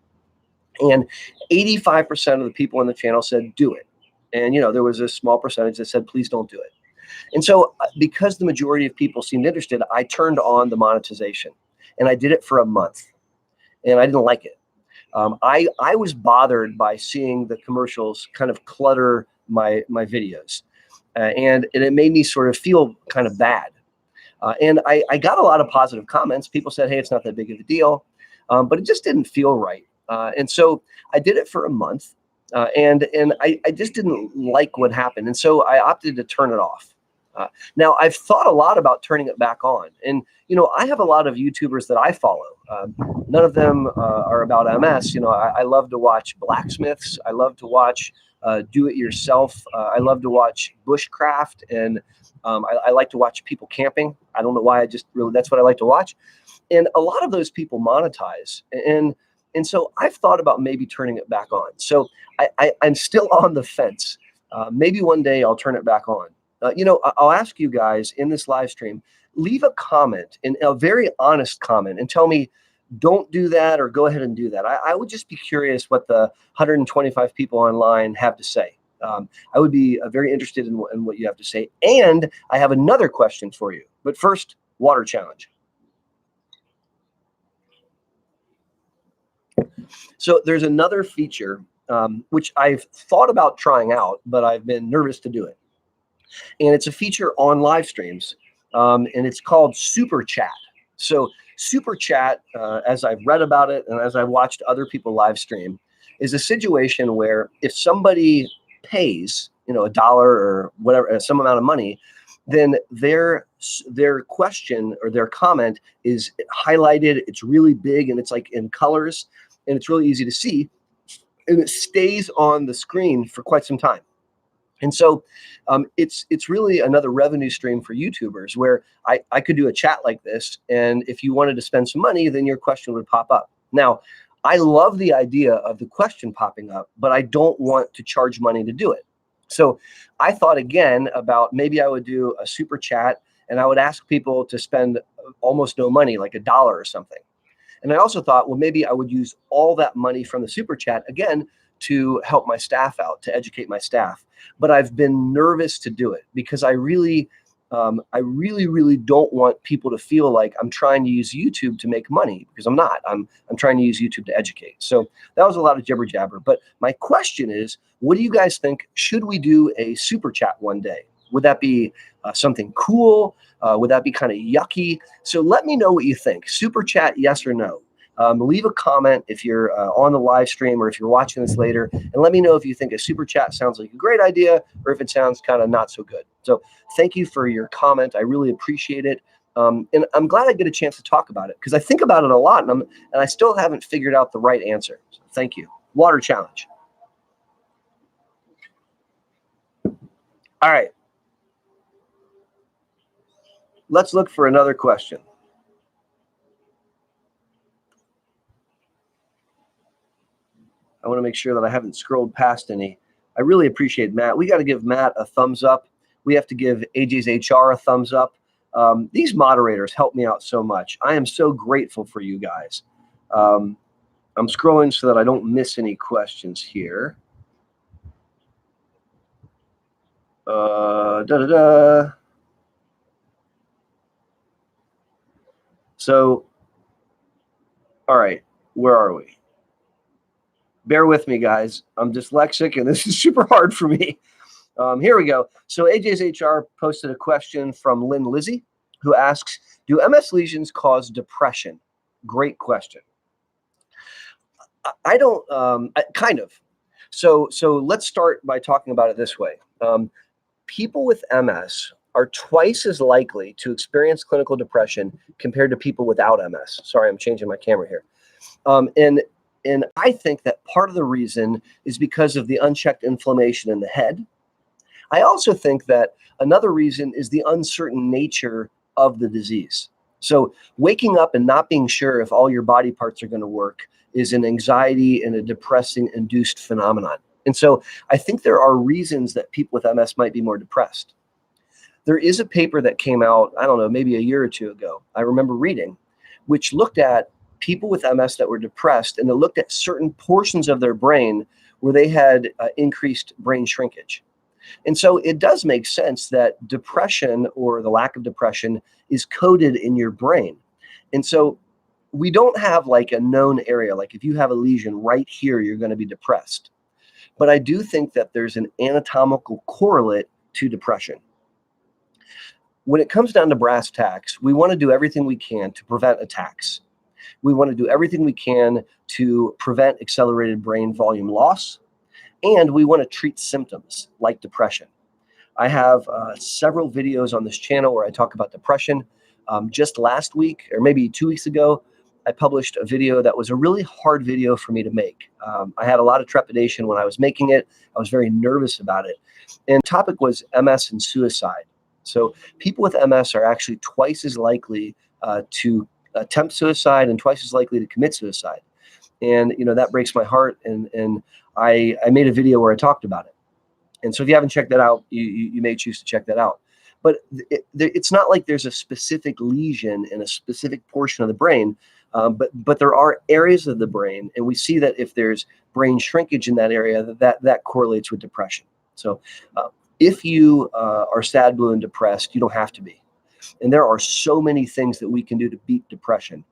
And 85% of the people on the channel said, do it. And, there was a small percentage that said, please don't do it. And so because the majority of people seemed interested, I turned on the monetization, and I did it for a month, and I didn't like it. I was bothered by seeing the commercials kind of clutter my videos, and it made me sort of feel kind of bad. And I got a lot of positive comments. People said, hey, it's not that big of a deal, but it just didn't feel right. And so I did it for a month, and I just didn't like what happened. And so I opted to turn it off. Now, I've thought a lot about turning it back on. And, I have a lot of YouTubers that I follow. None of them are about MS. I love to watch blacksmiths. I love to watch do-it-yourself. I love to watch bushcraft, and I like to watch people camping. I don't know why. That's what I like to watch. And a lot of those people monetize. And so I've thought about maybe turning it back on. So I'm still on the fence. Maybe one day I'll turn it back on. I'll ask you guys in this live stream, leave a comment, and a very honest comment, and tell me, don't do that or go ahead and do that. I would just be curious what the 125 people online have to say. I would be very interested in what you have to say. And I have another question for you. But first, water challenge. So there's another feature which I've thought about trying out, but I've been nervous to do it. And it's a feature on live streams, and it's called Super Chat. So Super Chat, as I've read about it and as I've watched other people live stream, is a situation where if somebody pays, $1 or whatever, some amount of money, then their question or their comment is highlighted. It's really big, and it's like in colors, and it's really easy to see, and it stays on the screen for quite some time. And so it's really another revenue stream for YouTubers, where I could do a chat like this, and if you wanted to spend some money, then your question would pop up. Now, I love the idea of the question popping up, but I don't want to charge money to do it. So I thought again about maybe I would do a super chat, and I would ask people to spend almost no money, like $1 or something. And I also thought, well, maybe I would use all that money from the super chat again to help my staff out, to educate my staff. But I've been nervous to do it because I really don't want people to feel like I'm trying to use YouTube to make money, because I'm not. I'm trying to use YouTube to educate. So that was a lot of jibber jabber. But my question is, what do you guys think? Should we do a super chat one day? Would that be something cool? Would that be kind of yucky? So let me know what you think. Super chat, yes or no. Leave a comment if you're on the live stream or if you're watching this later, and let me know if you think a super chat sounds like a great idea or if it sounds kind of not so good. So thank you for your comment. I really appreciate it. And I'm glad I get a chance to talk about it, because I think about it a lot, and I still haven't figured out the right answer. So thank you. Water challenge. All right. Let's look for another question. I want to make sure that I haven't scrolled past any. I really appreciate Matt. We got to give Matt a thumbs up. We have to give AJ's HR a thumbs up. These moderators help me out so much. I am so grateful for you guys. I'm scrolling so that I don't miss any questions here. So, all right, where are we? Bear with me, guys. I'm dyslexic, and this is super hard for me. Here we go. So AJ's HR posted a question from Lynn Lizzie, who asks, do MS lesions cause depression? Great question. I don't, kind of. So let's start by talking about it this way. People with MS are twice as likely to experience clinical depression compared to people without MS. Sorry, I'm changing my camera here. And I think that part of the reason is because of the unchecked inflammation in the head. I also think that another reason is the uncertain nature of the disease. So waking up and not being sure if all your body parts are going to work is an anxiety and a depressing induced phenomenon. And so I think there are reasons that people with MS might be more depressed. There is a paper that came out, I don't know, maybe a year or two ago, I remember reading, which looked at people with MS that were depressed, and they looked at certain portions of their brain where they had increased brain shrinkage. And so it does make sense that depression or the lack of depression is coded in your brain. And so we don't have like a known area, like if you have a lesion right here, you're going to be depressed. But I do think that there's an anatomical correlate to depression. When it comes down to brass tacks, we want to do everything we can to prevent attacks. We want to do everything we can to prevent accelerated brain volume loss. And we want to treat symptoms like depression. I have several videos on this channel where I talk about depression. Just last week, or maybe 2 weeks ago, I published a video that was a really hard video for me to make. I had a lot of trepidation when I was making it. I was very nervous about it. And the topic was MS and suicide. So people with MS are actually twice as likely to attempt suicide and twice as likely to commit suicide. And that breaks my heart. And I made a video where I talked about it. And so if you haven't checked that out, you may choose to check that out. But it's not like there's a specific lesion in a specific portion of the brain, but there are areas of the brain, and we see that if there's brain shrinkage in that area, that correlates with depression. So if you are sad, blue, and depressed, you don't have to be. And there are so many things that we can do to beat depression.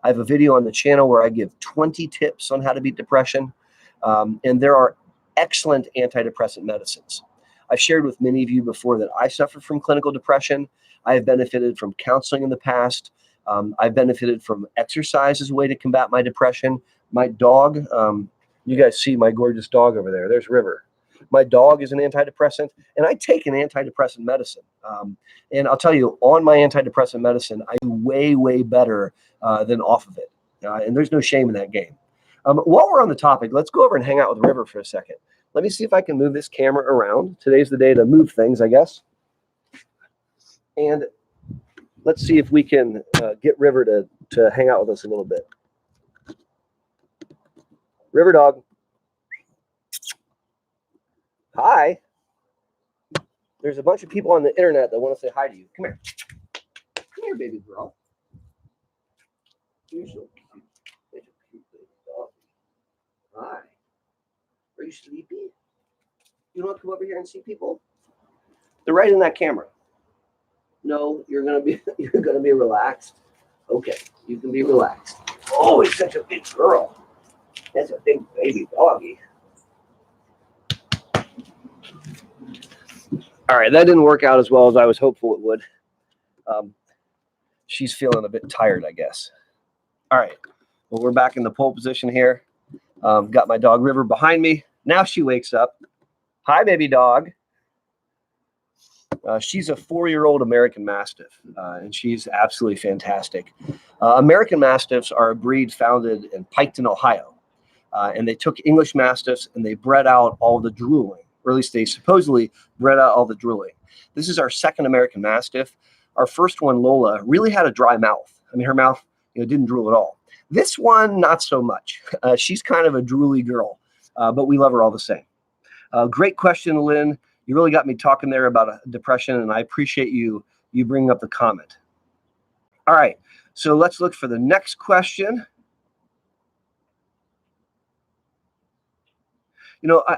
I have a video on the channel where I give 20 tips on how to beat depression. And there are excellent antidepressant medicines. I've shared with many of you before that I suffer from clinical depression. I have benefited from counseling in the past. I've benefited from exercise as a way to combat my depression. My dog, you guys see my gorgeous dog over there. There's River. My dog is an antidepressant, and I take an antidepressant medicine. And I'll tell you, on my antidepressant medicine, I do way, way better than off of it. And there's no shame in that game. While we're on the topic, let's go over and hang out with River for a second. Let me see if I can move this camera around. Today's the day to move things, I guess. And let's see if we can get River to hang out with us a little bit. River dog. Hi. There's a bunch of people on the internet that want to say hi to you. Come here. Come here, baby girl. You're so cute. You're so cute, baby dog. Hi. Are you sleepy? You don't want to come over here and see people? They're right in that camera. No, you're gonna be relaxed. Okay, you can be relaxed. Oh, he's such a big girl. That's a big baby doggy. All right, that didn't work out as well as I was hopeful it would. She's feeling a bit tired, I guess. All right, well, we're back in the pole position here. Got my dog River behind me. Now she wakes up. Hi, baby dog. She's a 4-year-old American Mastiff, and she's absolutely fantastic. American Mastiffs are a breed founded in Piketon, Ohio. And they took English Mastiffs and they bred out all the drooling, or at least they supposedly bred out all the drooling. This is our second American Mastiff. Our first one, Lola, really had a dry mouth. I mean, her mouth didn't drool at all. This one, not so much. She's kind of a drooly girl, but we love her all the same. Great question, Lynn. You really got me talking there about depression, and I appreciate you bringing up the comment. All right, so let's look for the next question.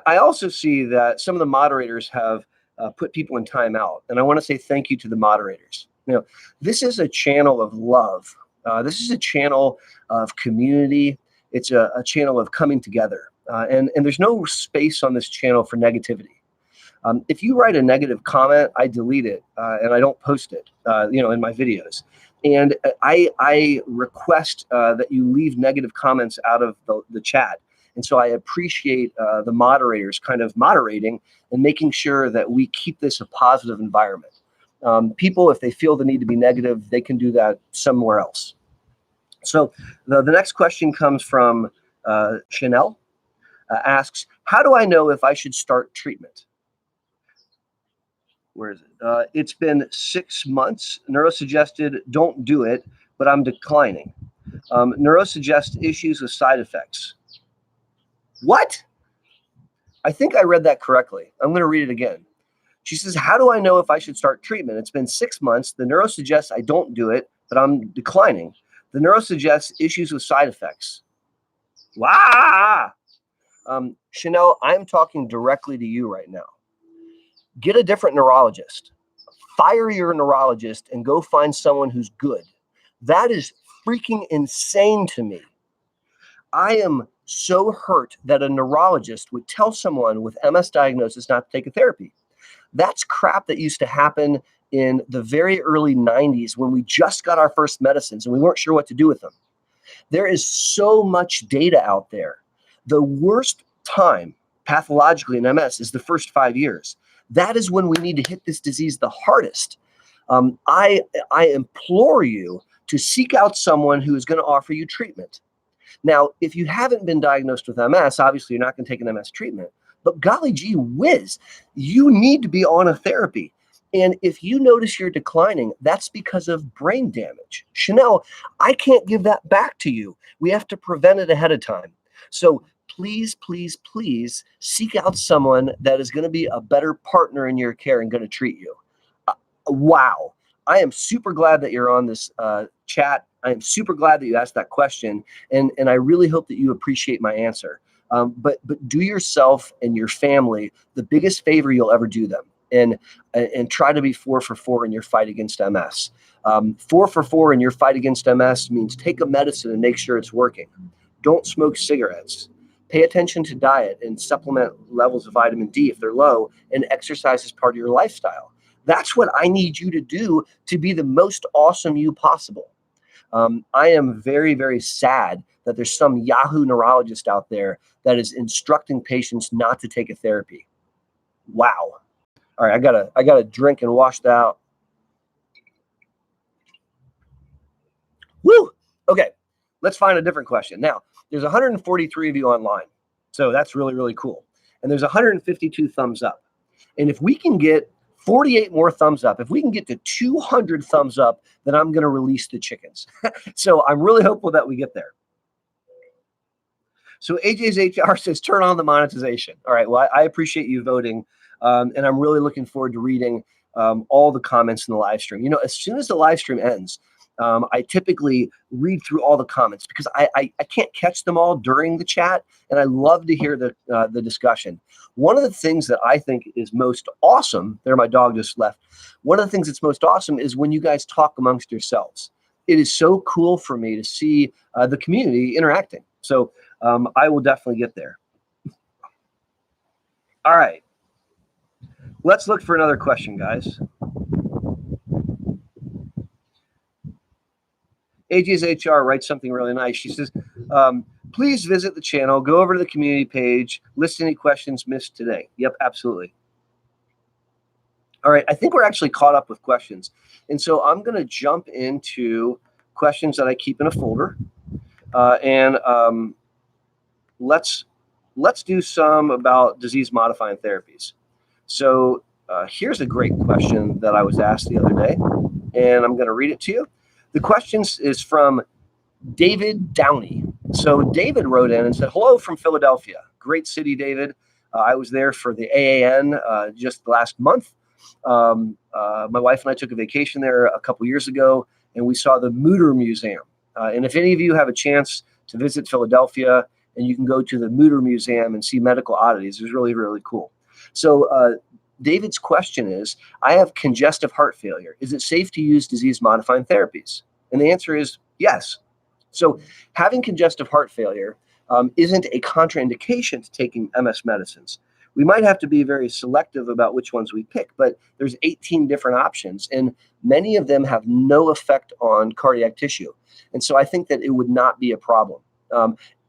I also see that some of the moderators have put people in timeout, and I want to say thank you to the moderators. This is a channel of love. This is a channel of community. It's a channel of coming together, and there's no space on this channel for negativity. If you write a negative comment, I delete it and I don't post it, in my videos. And I request that you leave negative comments out of the chat. And so I appreciate the moderators kind of moderating and making sure that we keep this a positive environment. People, if they feel the need to be negative, they can do that somewhere else. So the next question comes from Chanel. Asks, how do I know if I should start treatment? Where is it? It's been 6 months. Neurosuggested, don't do it, but I'm declining. Neurosuggest issues with side effects. What? I think I read that correctly. I'm going to read it again. She says, how do I know if I should start treatment? It's been 6 months. The neuro suggests I don't do it, but I'm declining. The neuro suggests issues with side effects. Wow. Chanel, I'm talking directly to you right now. Get a different neurologist. Fire your neurologist and go find someone who's good. That is freaking insane to me. I am so hurt that a neurologist would tell someone with MS diagnosis not to take a therapy. That's crap that used to happen in the very early 90s when we just got our first medicines and we weren't sure what to do with them. There is so much data out there. The worst time pathologically in MS is the first 5 years. That is when we need to hit this disease the hardest. I implore you to seek out someone who is going to offer you treatment. Now, if you haven't been diagnosed with MS, obviously you're not going to take an MS treatment. But golly gee whiz, you need to be on a therapy. And if you notice you're declining, that's because of brain damage. Chanel, I can't give that back to you. We have to prevent it ahead of time. So please, please, please seek out someone that is going to be a better partner in your care and going to treat you. Wow. I am super glad that you're on this chat. I am super glad that you asked that question. And I really hope that you appreciate my answer. But do yourself and your family the biggest favor you'll ever do them. And try to be 4 for 4 in your fight against MS. 4 for 4 in your fight against MS means take a medicine and make sure it's working. Don't smoke cigarettes. Pay attention to diet and supplement levels of vitamin D if they're low, and exercise is part of your lifestyle. That's what I need you to do to be the most awesome you possible. I am very, very sad that there's some Yahoo neurologist out there that is instructing patients not to take a therapy. Wow. All right, I gotta drink and wash that out. Woo! Okay, let's find a different question. Now, there's 143 of you online, so that's really, really cool. And there's 152 thumbs up. And if we can get 48 more thumbs up, if we can get to 200 thumbs up, then I'm going to release the chickens. So I'm really hopeful that we get there. So AJ's HR says, turn on the monetization. All right, well, I appreciate you voting. And I'm really looking forward to reading all the comments in the live stream. You know, as soon as the live stream ends, I typically read through all the comments because I can't catch them all during the chat, and I love to hear the discussion. One of the things that I think is most awesome, there my dog just left, one of the things that's most awesome is when you guys talk amongst yourselves. It is so cool for me to see the community interacting. So I will definitely get there. All right. Let's look for another question, guys. AJ's HR writes something really nice. She says, please visit the channel, go over to the community page, list any questions missed today. Yep, absolutely. All right, I think we're actually caught up with questions. And so I'm going to jump into questions that I keep in a folder. Let's do some about disease-modifying therapies. So here's a great question that I was asked the other day, and I'm going to read it to you. The question is from David Downey. So David wrote in and said, hello from Philadelphia. Great city, David. I was there for the AAN just last month. My wife and I took a vacation there a couple years ago, and we saw the Mutter Museum. And if any of you have a chance to visit Philadelphia, and you can go to the Mutter Museum and see medical oddities, it's really, really cool. So David's question is, I have congestive heart failure. Is it safe to use disease-modifying therapies? And the answer is yes. So having congestive heart failure isn't a contraindication to taking MS medicines. We might have to be very selective about which ones we pick, but there's 18 different options, and many of them have no effect on cardiac tissue. And so I think that it would not be a problem.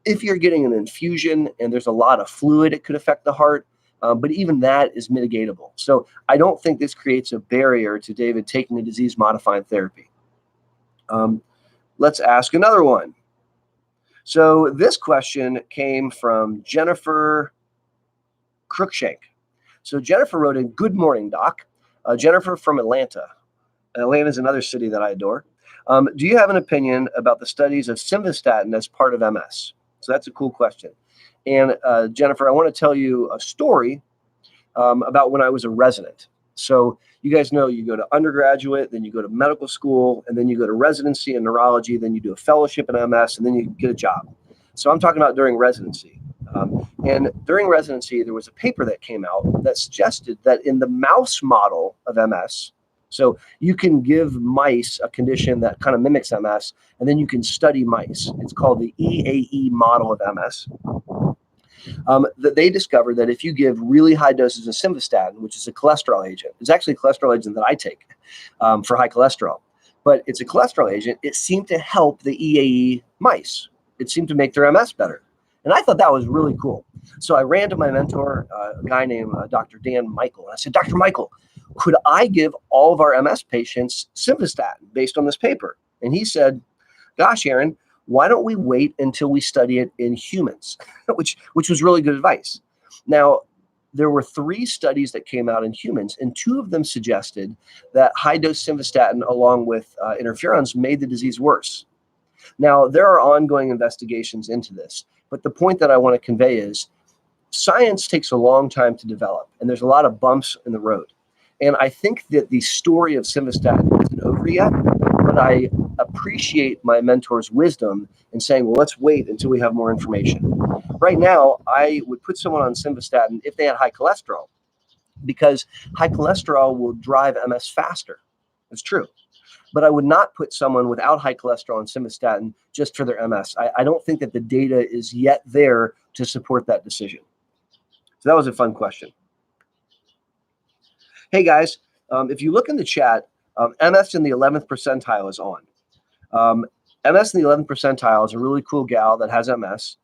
If you're getting an infusion and there's a lot of fluid, it could affect the heart. But even that is mitigatable. So I don't think this creates a barrier to David taking a disease-modifying therapy. Let's ask another one. So this question came from Jennifer Crookshank. So Jennifer wrote in, good morning, doc. Jennifer from Atlanta. Atlanta is another city that I adore. Do you have an opinion about the studies of Simvastatin as part of MS? So that's a cool question. And Jennifer, I want to tell you a story about when I was a resident. So you guys know you go to undergraduate, then you go to medical school, and then you go to residency in neurology, then you do a fellowship in MS, and then you get a job. So I'm talking about during residency. And during residency, there was a paper that came out that suggested that in the mouse model of MS, so you can give mice a condition that kind of mimics MS, and then you can study mice. It's called the EAE model of MS. That they discovered that if you give really high doses of Simvastatin, which is a cholesterol agent, it's actually a cholesterol agent that I take for high cholesterol, but it's a cholesterol agent, it seemed to help the EAE mice. It seemed to make their MS better. And I thought that was really cool. So I ran to my mentor, a guy named Dr. Dan Michael. And I said, Dr. Michael, could I give all of our MS patients Simvastatin based on this paper? And he said, gosh, Aaron, why don't we wait until we study it in humans, which was really good advice. Now, there were 3 studies that came out in humans, and 2 of them suggested that high-dose Simvastatin along with interferons made the disease worse. Now, there are ongoing investigations into this, but the point that I want to convey is science takes a long time to develop, and there's a lot of bumps in the road. And I think that the story of Simvastatin isn't over yet, but I appreciate my mentor's wisdom in saying, well, let's wait until we have more information. Right now, I would put someone on Simvastatin if they had high cholesterol, because high cholesterol will drive MS faster. It's true. But I would not put someone without high cholesterol on Simvastatin just for their MS. I don't think that the data is yet there to support that decision. So that was a fun question. Hey guys, if you look in the chat, MS in the 11th percentile is on. MS in the 11th percentile is a really cool gal that has MS.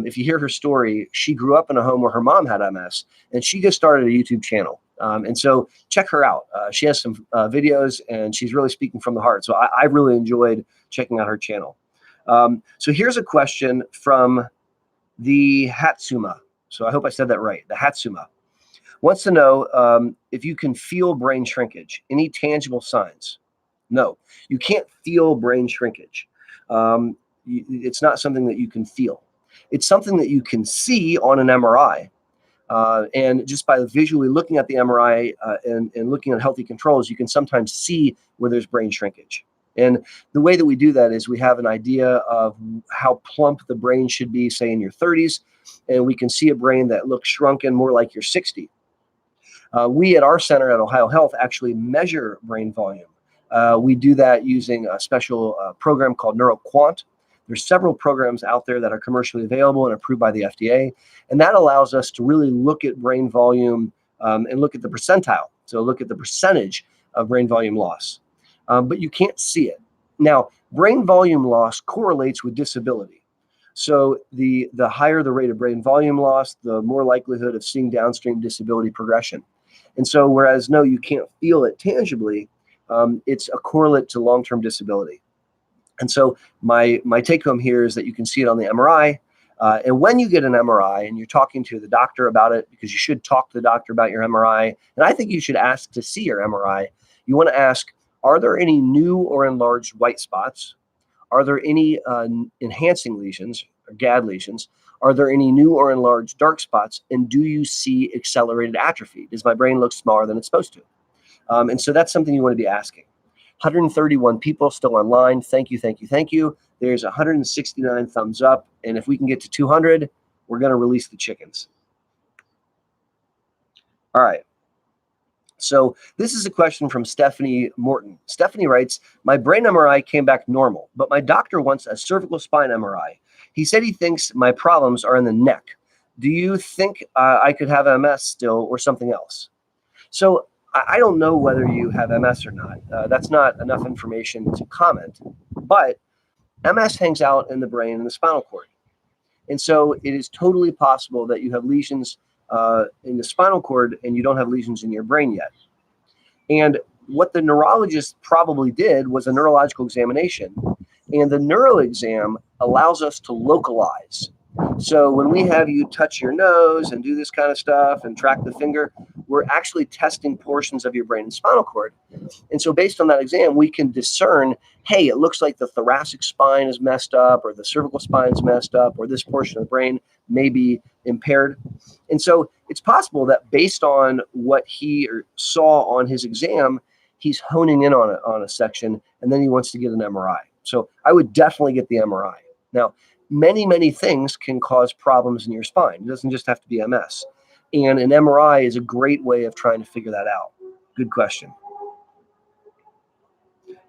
If you hear her story, she grew up in a home where her mom had MS, and she just started a YouTube channel. And so check her out. She has some videos, and she's really speaking from the heart. So I really enjoyed checking out her channel. So here's a question from the Hatsuma. So I hope I said that right. The Hatsuma wants to know if you can feel brain shrinkage. Any tangible signs? No, you can't feel brain shrinkage. It's not something that you can feel. It's something that you can see on an MRI. And just by visually looking at the MRI and looking at healthy controls, you can sometimes see where there's brain shrinkage. And the way that we do that is we have an idea of how plump the brain should be, say in your 30s, and we can see a brain that looks shrunken more like you're 60. We at our center at Ohio Health actually measure brain volume. We do that using a special program called NeuroQuant. There's several programs out there that are commercially available and approved by the FDA. And that allows us to really look at brain volume and look at the percentile. So look at the percentage of brain volume loss. But you can't see it. Now, brain volume loss correlates with disability. So the higher the rate of brain volume loss, the more likelihood of seeing downstream disability progression. And so whereas, no, you can't feel it tangibly, it's a correlate to long-term disability. And so my take home here is that you can see it on the MRI. And when you get an MRI and you're talking to the doctor about it, because you should talk to the doctor about your MRI, and I think you should ask to see your MRI, you want to ask, are there any new or enlarged white spots? Are there any enhancing lesions or GAD lesions? Are there any new or enlarged dark spots? And do you see accelerated atrophy? Does my brain look smaller than it's supposed to? And so that's something you want to be asking. 131 people still online. Thank you, thank you, thank you. There's 169 thumbs up. And if we can get to 200, we're going to release the chickens. All right. So this is a question from Stephanie Morton. Stephanie writes, my brain MRI came back normal, but my doctor wants a cervical spine MRI. He said he thinks my problems are in the neck. Do you think I could have MS still or something else? So I don't know whether you have MS or not. That's not enough information to comment, but MS hangs out in the brain and the spinal cord. And so it is totally possible that you have lesions in the spinal cord and you don't have lesions in your brain yet. And what the neurologist probably did was a neurological examination. And the neuro exam allows us to localize. So when we have you touch your nose and do this kind of stuff and track the finger, we're actually testing portions of your brain and spinal cord. And so based on that exam, we can discern, hey, it looks like the thoracic spine is messed up or the cervical spine is messed up or this portion of the brain may be impaired. And so it's possible that based on what he saw on his exam, he's honing in on a section and then he wants to get an MRI. So I would definitely get the MRI. Now, many things can cause problems in your spine. It doesn't just have to be MS. And an MRI is a great way of trying to figure that out. Good question.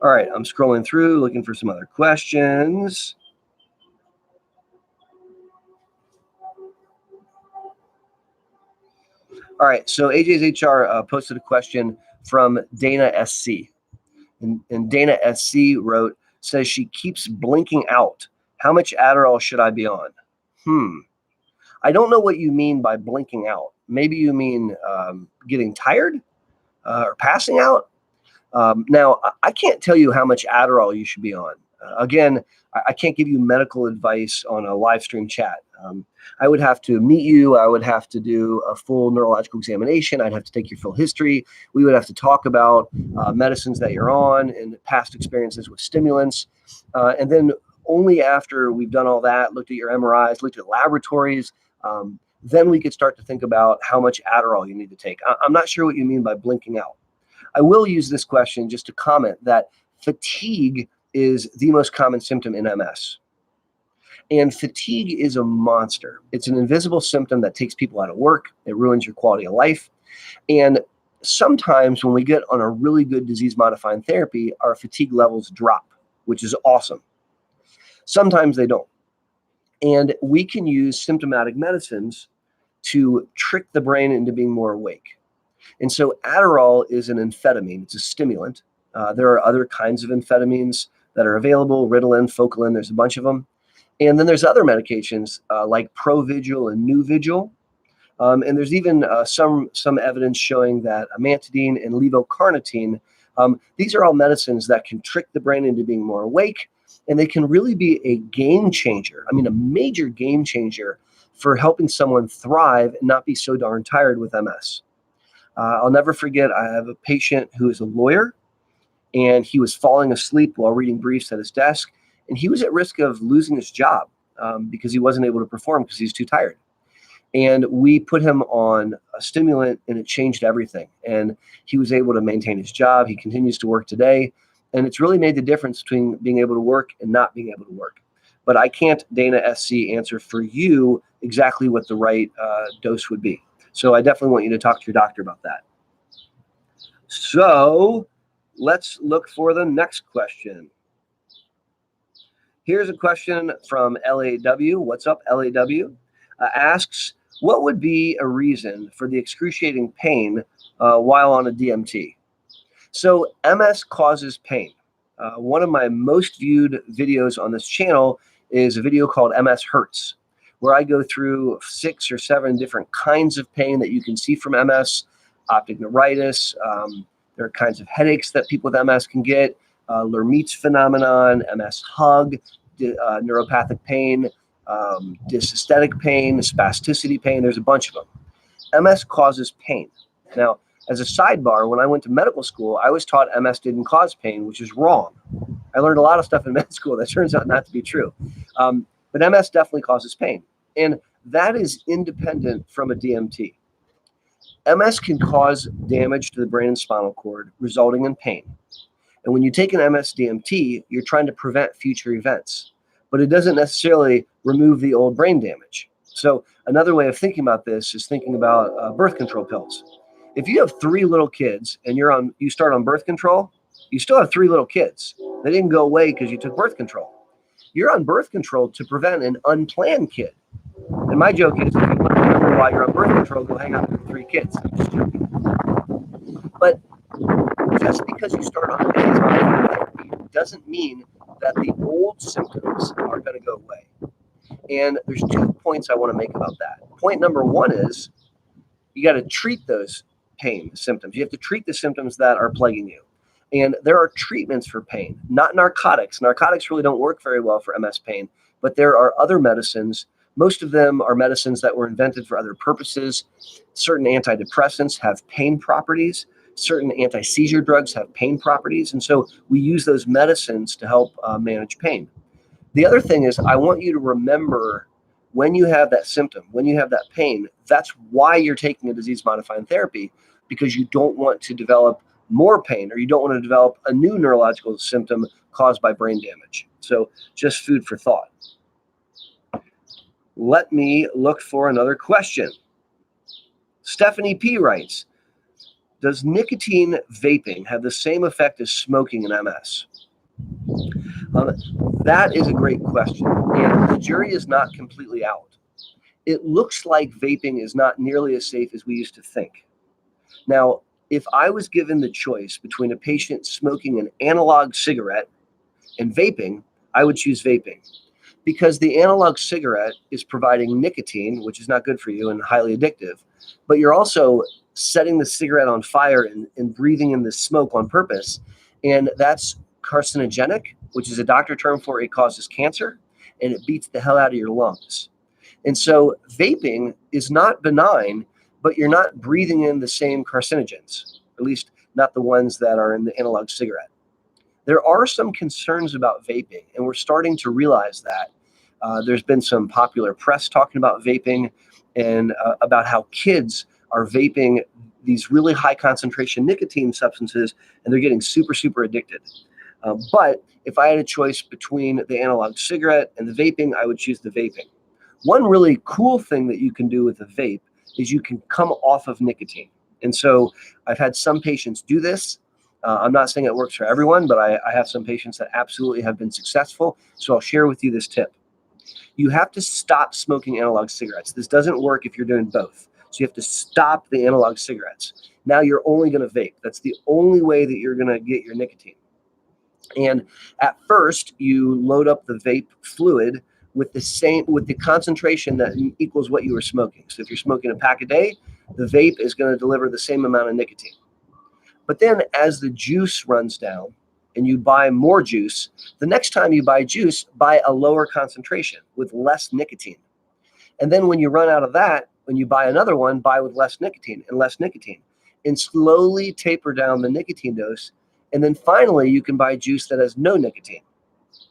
All right, I'm scrolling through, looking for some other questions. All right, so AJ's HR posted a question from Dana SC. And Dana SC says she keeps blinking out. How much Adderall should I be on? I don't know what you mean by blinking out. Maybe you mean getting tired or passing out. Now, I can't tell you how much Adderall you should be on. Again, I can't give you medical advice on a live stream chat. I would have to meet you. I would have to do a full neurological examination. I'd have to take your full history. We would have to talk about medicines that you're on and past experiences with stimulants. And then only after we've done all that, looked at your MRIs, looked at laboratories, then we could start to think about how much Adderall you need to take. I'm not sure what you mean by blinking out. I will use this question just to comment that fatigue is the most common symptom in MS. And fatigue is a monster. It's an invisible symptom that takes people out of work. It ruins your quality of life. And sometimes when we get on a really good disease-modifying therapy, our fatigue levels drop, which is awesome. Sometimes they don't. And we can use symptomatic medicines to trick the brain into being more awake. And so Adderall is an amphetamine. It's a stimulant. There are other kinds of amphetamines that are available, Ritalin, Focalin, there's a bunch of them. And then there's other medications like Provigil and Nuvigil. And there's even some evidence showing that amantadine and levocarnitine, these are all medicines that can trick the brain into being more awake, and they can really be a game changer. I mean, a major game changer for helping someone thrive and not be so darn tired with MS. I'll never forget, I have a patient who is a lawyer, and he was falling asleep while reading briefs at his desk, and he was at risk of losing his job because he wasn't able to perform because he's too tired. And we put him on a stimulant, and it changed everything. And he was able to maintain his job. He continues to work today, and it's really made the difference between being able to work and not being able to work. But I can't, Dana SC, answer for you exactly what the right dose would be. So I definitely want you to talk to your doctor about that. So let's look for the next question. Here's a question from LAW. What's up, LAW? Asks, what would be a reason for the excruciating pain while on a DMT? So MS causes pain. One of my most viewed videos on this channel is a video called MS Hurts, where I go through 6 or 7 different kinds of pain that you can see from MS, optic neuritis. There are kinds of headaches that people with MS can get, Lermit's phenomenon, MS hug, neuropathic pain, dysesthetic pain, spasticity pain. There's a bunch of them. MS causes pain. Now, as a sidebar, when I went to medical school, I was taught MS didn't cause pain, which is wrong. I learned a lot of stuff in med school that turns out not to be true. But MS definitely causes pain. And that is independent from a DMT. MS can cause damage to the brain and spinal cord, resulting in pain. And when you take an MS DMT, you're trying to prevent future events. But it doesn't necessarily remove the old brain damage. So another way of thinking about this is thinking about birth control pills. If you have 3 little kids and you start on birth control, you still have 3 little kids. They didn't go away because you took birth control. You're on birth control to prevent an unplanned kid. And my joke is, if you want to remember why you're on birth control, go hang out with 3 kids. I'm just joking. But just because you start on therapy doesn't mean that the old symptoms are going to go away. And there's 2 points I want to make about that. Point number 1 is you got to treat those pain symptoms. You have to treat the symptoms that are plaguing you. And there are treatments for pain, not narcotics. Narcotics really don't work very well for MS pain, but there are other medicines. Most of them are medicines that were invented for other purposes. Certain antidepressants have pain properties. Certain anti-seizure drugs have pain properties. And so we use those medicines to help manage pain. The other thing is, I want you to remember when you have that symptom, when you have that pain, that's why you're taking a disease-modifying therapy, because you don't want to develop more pain, or you don't want to develop a new neurological symptom caused by brain damage. So just food for thought. Let me look for another question. Stephanie P. writes, does nicotine vaping have the same effect as smoking in MS? That is a great question, and the jury is not completely out. It looks like vaping is not nearly as safe as we used to think. Now, if I was given the choice between a patient smoking an analog cigarette and vaping, I would choose vaping, because the analog cigarette is providing nicotine, which is not good for you and highly addictive, but you're also setting the cigarette on fire and breathing in the smoke on purpose. And that's carcinogenic, which is a doctor term for it causes cancer, and it beats the hell out of your lungs. And so vaping is not benign, but you're not breathing in the same carcinogens, at least not the ones that are in the analog cigarette. There are some concerns about vaping, and we're starting to realize that. There's been some popular press talking about vaping and about how kids are vaping these really high concentration nicotine substances, and they're getting super, super addicted. But if I had a choice between the analog cigarette and the vaping, I would choose the vaping. One really cool thing that you can do with a vape is you can come off of nicotine. And so I've had some patients do this. I'm not saying it works for everyone, but I have some patients that absolutely have been successful. So I'll share with you this tip. You have to stop smoking analog cigarettes. This doesn't work if you're doing both. So you have to stop the analog cigarettes. Now you're only going to vape. That's the only way that you're going to get your nicotine. And at first, you load up the vape fluid with the concentration that equals what you were smoking. So if you're smoking a pack a day, the vape is going to deliver the same amount of nicotine. But then as the juice runs down and you buy more juice, the next time you buy juice, buy a lower concentration with less nicotine. And then when you run out of that, when you buy another one, buy with less nicotine, and slowly taper down the nicotine dose. And then finally, you can buy juice that has no nicotine.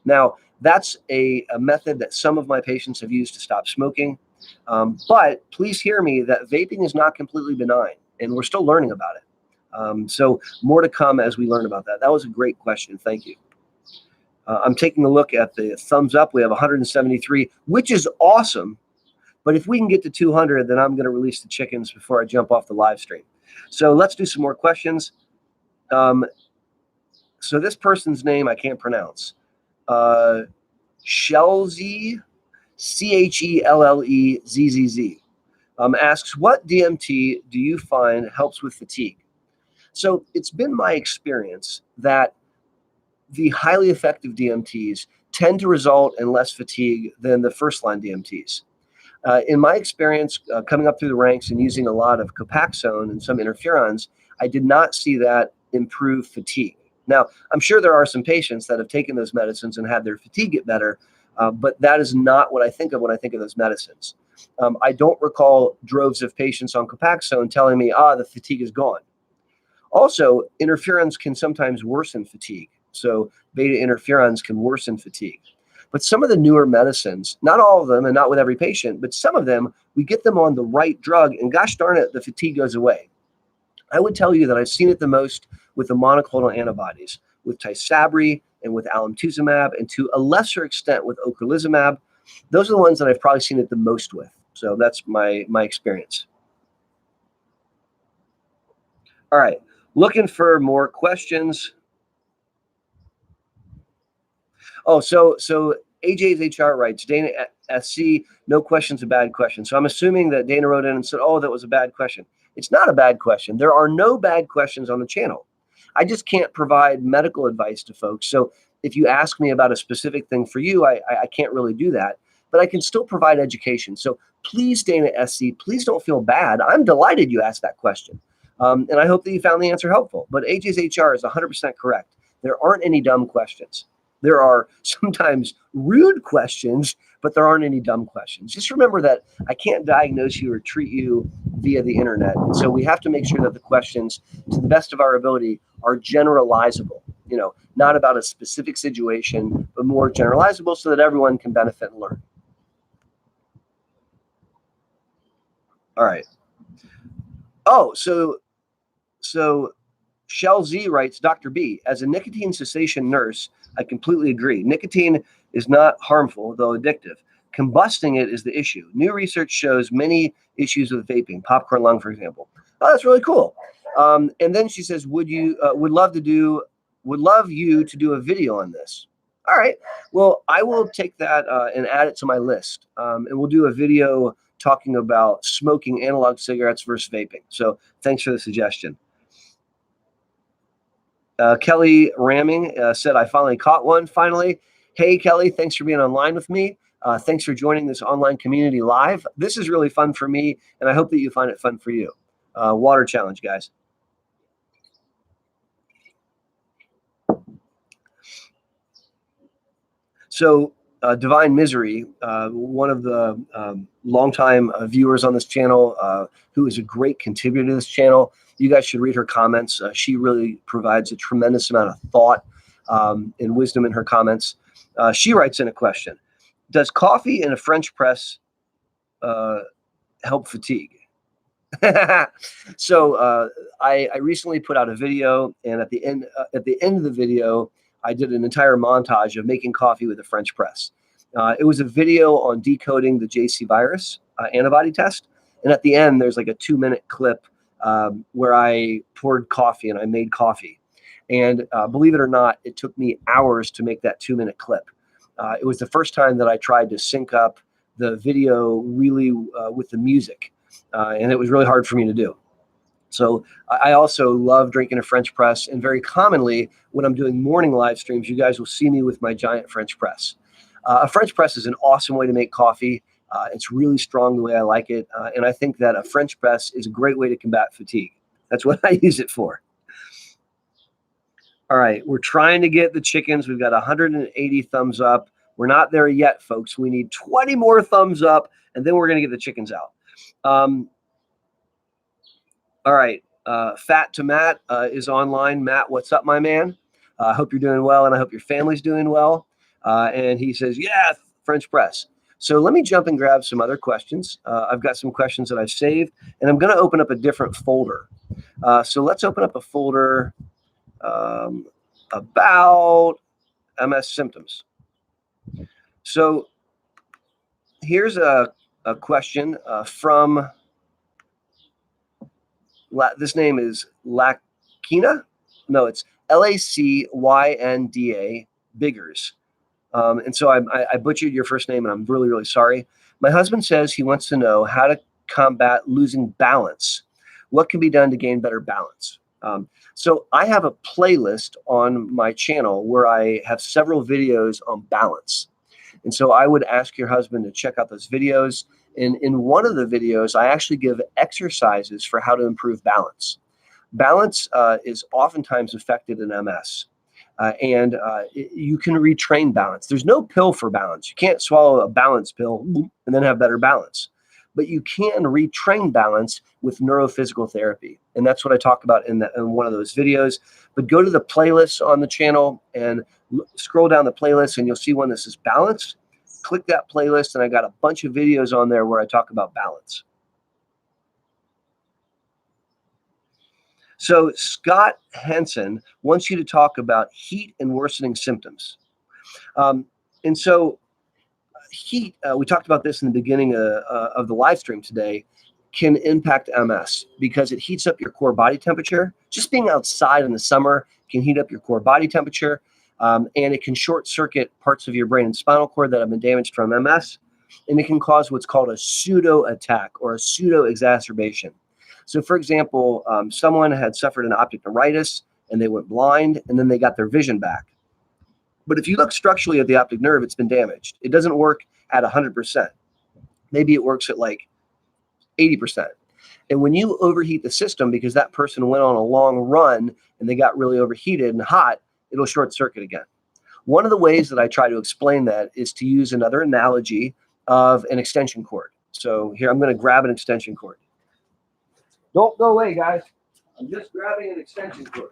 Now, that's a method that some of my patients have used to stop smoking. But please hear me that vaping is not completely benign, and we're still learning about it. So more to come as we learn about that. That was a great question. Thank you. I'm taking a look at the thumbs up. We have 173, which is awesome. But if we can get to 200, then I'm going to release the chickens before I jump off the live stream. So let's do some more questions. So this person's name I can't pronounce. Shelzy, CHELLEZZZ, asks, what DMT do you find helps with fatigue? So it's been my experience that the highly effective DMTs tend to result in less fatigue than the first-line DMTs. In my experience, coming up through the ranks and using a lot of Copaxone and some interferons, I did not see that improve fatigue. Now, I'm sure there are some patients that have taken those medicines and had their fatigue get better, but that is not what I think of when I think of those medicines. I don't recall droves of patients on Copaxone telling me, the fatigue is gone. Also, interferons can sometimes worsen fatigue. So beta interferons can worsen fatigue. But some of the newer medicines, not all of them and not with every patient, but some of them, we get them on the right drug and gosh darn it, the fatigue goes away. I would tell you that I've seen it the most with the monoclonal antibodies, with Tysabri and with alemtuzumab, and to a lesser extent with ocrelizumab. Those are the ones that I've probably seen it the most with. So that's my experience. All right, looking for more questions. Oh, so AJ's HR writes, Dana SC, no question's a bad question. So I'm assuming that Dana wrote in and said, that was a bad question. It's not a bad question. There are no bad questions on the channel. I just can't provide medical advice to folks. So if you ask me about a specific thing for you, I can't really do that. But I can still provide education. So please, Dana SC, please don't feel bad. I'm delighted you asked that question. And I hope that you found the answer helpful. But AJ's HR is 100% correct. There aren't any dumb questions. There are sometimes rude questions, but there aren't any dumb questions. Just remember that I can't diagnose you or treat you via the internet. And so we have to make sure that the questions, to the best of our ability, are generalizable, not about a specific situation, but more generalizable so that everyone can benefit and learn. All right. So Shell Z writes, Dr. B, as a nicotine cessation nurse, I completely agree. Nicotine is not harmful, though addictive. Combusting it is the issue. New research shows many issues with vaping, popcorn lung, for example. Oh, that's really cool. And then she says, would you would love you to do a video on this? All right. Well, I will take that and add it to my list. And we'll do a video talking about smoking analog cigarettes versus vaping. So thanks for the suggestion. Kelly Ramming said, I finally caught one. Finally. Hey, Kelly, thanks for being online with me. Thanks for joining this online community live. This is really fun for me, and I hope that you find it fun for you. Water challenge, guys. So Divine Misery, one of the longtime viewers on this channel, who is a great contributor to this channel. You guys should read her comments. She really provides a tremendous amount of thought and wisdom in her comments. She writes in a question: does coffee in a French press help fatigue? So I recently put out a video, and at the end of the video, I did an entire montage of making coffee with a French press. It was a video on decoding the JC virus antibody test, and at the end, there's like a 2-minute clip where I poured coffee and I made coffee. And believe it or not, it took me hours to make that 2-minute clip. It was the first time that I tried to sync up the video really with the music. And it was really hard for me to do. So I also love drinking a French press. And very commonly, when I'm doing morning live streams, you guys will see me with my giant French press. A French press is an awesome way to make coffee. It's really strong the way I like it. And I think that a French press is a great way to combat fatigue. That's what I use it for. All right, we're trying to get the chickens. We've got 180 thumbs up. We're not there yet, folks. We need 20 more thumbs up, and then we're going to get the chickens out. All right, Fat to Matt is online. Matt, what's up, my man? I hope you're doing well, and I hope your family's doing well. And he says, yeah, French press. So let me jump and grab some other questions. I've got some questions that I've saved, and I'm going to open up a different folder. So let's open up a folder about MS symptoms. So here's a question from, this name is Lakina. No, it's Lacynda Biggers. And so I butchered your first name, and I'm really, really sorry. My husband says he wants to know how to combat losing balance. What can be done to gain better balance? So I have a playlist on my channel where I have several videos on balance. And so I would ask your husband to check out those videos. And in one of the videos, I actually give exercises for how to improve balance. Balance is oftentimes affected in MS. And you can retrain balance. There's no pill for balance. You can't swallow a balance pill and then have better balance. But you can retrain balance with neurophysical therapy. And that's what I talk about in one of those videos. But go to the playlist on the channel and scroll down the playlist, and you'll see one that says balance. Click that playlist, and I got a bunch of videos on there where I talk about balance. So Scott Henson wants you to talk about heat and worsening symptoms. And so heat, we talked about this in the beginning of the live stream today, can impact MS because it heats up your core body temperature. Just being outside in the summer can heat up your core body temperature, and it can short circuit parts of your brain and spinal cord that have been damaged from MS, and it can cause what's called a pseudo attack or a pseudo exacerbation. So for example, someone had suffered an optic neuritis and they went blind, and then they got their vision back. But if you look structurally at the optic nerve, it's been damaged. It doesn't work at 100%. Maybe it works at like 80%. And when you overheat the system because that person went on a long run and they got really overheated and hot, it'll short circuit again. One of the ways that I try to explain that is to use another analogy of an extension cord. So here, I'm going to grab an extension cord. Don't go away, guys. I'm just grabbing an extension cord.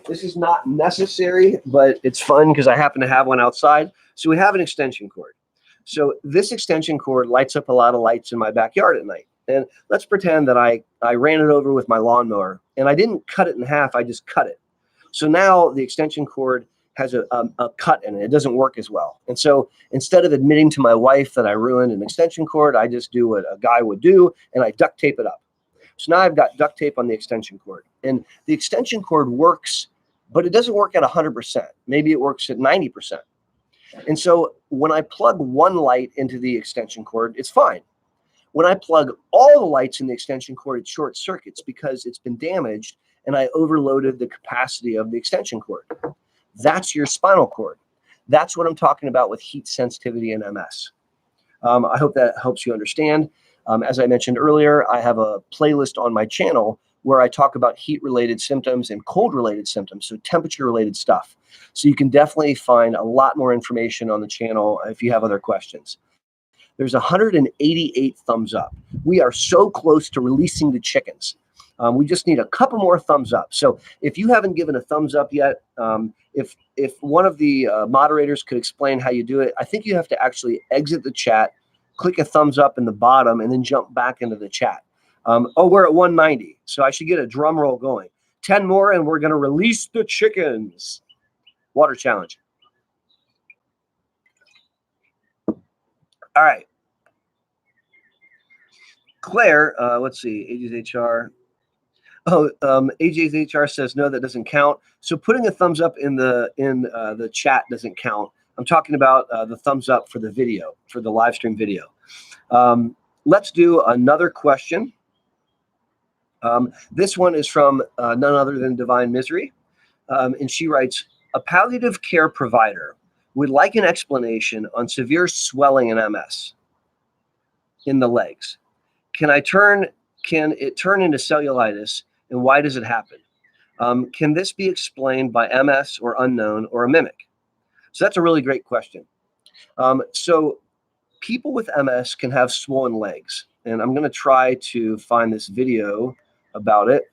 This is not necessary, but it's fun because I happen to have one outside. So we have an extension cord. So this extension cord lights up a lot of lights in my backyard at night. And let's pretend that I ran it over with my lawnmower, and I didn't cut it in half, I just cut it. So now the extension cord has a cut in it. It doesn't work as well. And so instead of admitting to my wife that I ruined an extension cord, I just do what a guy would do, and I duct tape it up. So now I've got duct tape on the extension cord. And the extension cord works, but it doesn't work at 100%. Maybe it works at 90%. And so when I plug one light into the extension cord, it's fine. When I plug all the lights in the extension cord, it short circuits because it's been damaged and I overloaded the capacity of the extension cord. That's your spinal cord. That's what I'm talking about with heat sensitivity and MS. I hope that helps you understand. As I mentioned earlier, I have a playlist on my channel where I talk about heat-related symptoms and cold-related symptoms, so temperature-related stuff. So you can definitely find a lot more information on the channel if you have other questions. There's 188 thumbs up. We are so close to releasing the chickens. We just need a couple more thumbs up. So if you haven't given a thumbs up yet, if one of the moderators could explain how you do it, I think you have to actually exit the chat, click a thumbs up in the bottom, and then jump back into the chat. Oh, we're at 190, so I should get a drum roll going. 10 more, and we're going to release the chickens. Water challenge. All right. Claire, let's see, AJ's HR. Oh, AJ's HR says no, that doesn't count. So putting a thumbs up in the chat doesn't count. I'm talking about the thumbs up for the video, for the live stream video. Let's do another question. This one is from none other than Divine Misery. And she writes, a palliative care provider would like an explanation on severe swelling in MS in the legs. Can it turn into cellulitis, and why does it happen? Can this be explained by MS or unknown or a mimic? So that's a really great question. So people with MS can have swollen legs, and I'm going to try to find this video about it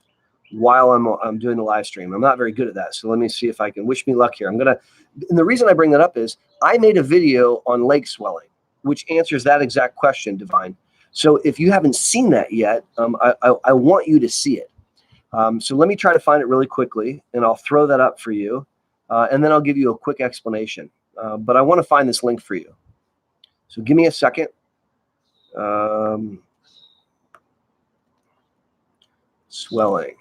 while I'm doing the live stream. I'm not very good at that, so let me see if I can. Wish me luck here. And the reason I bring that up is I made a video on leg swelling, which answers that exact question, Divine. So if you haven't seen that yet, I want you to see it. So let me try to find it really quickly, and I'll throw that up for you, and then I'll give you a quick explanation. But I want to find this link for you. So give me a second. Swelling.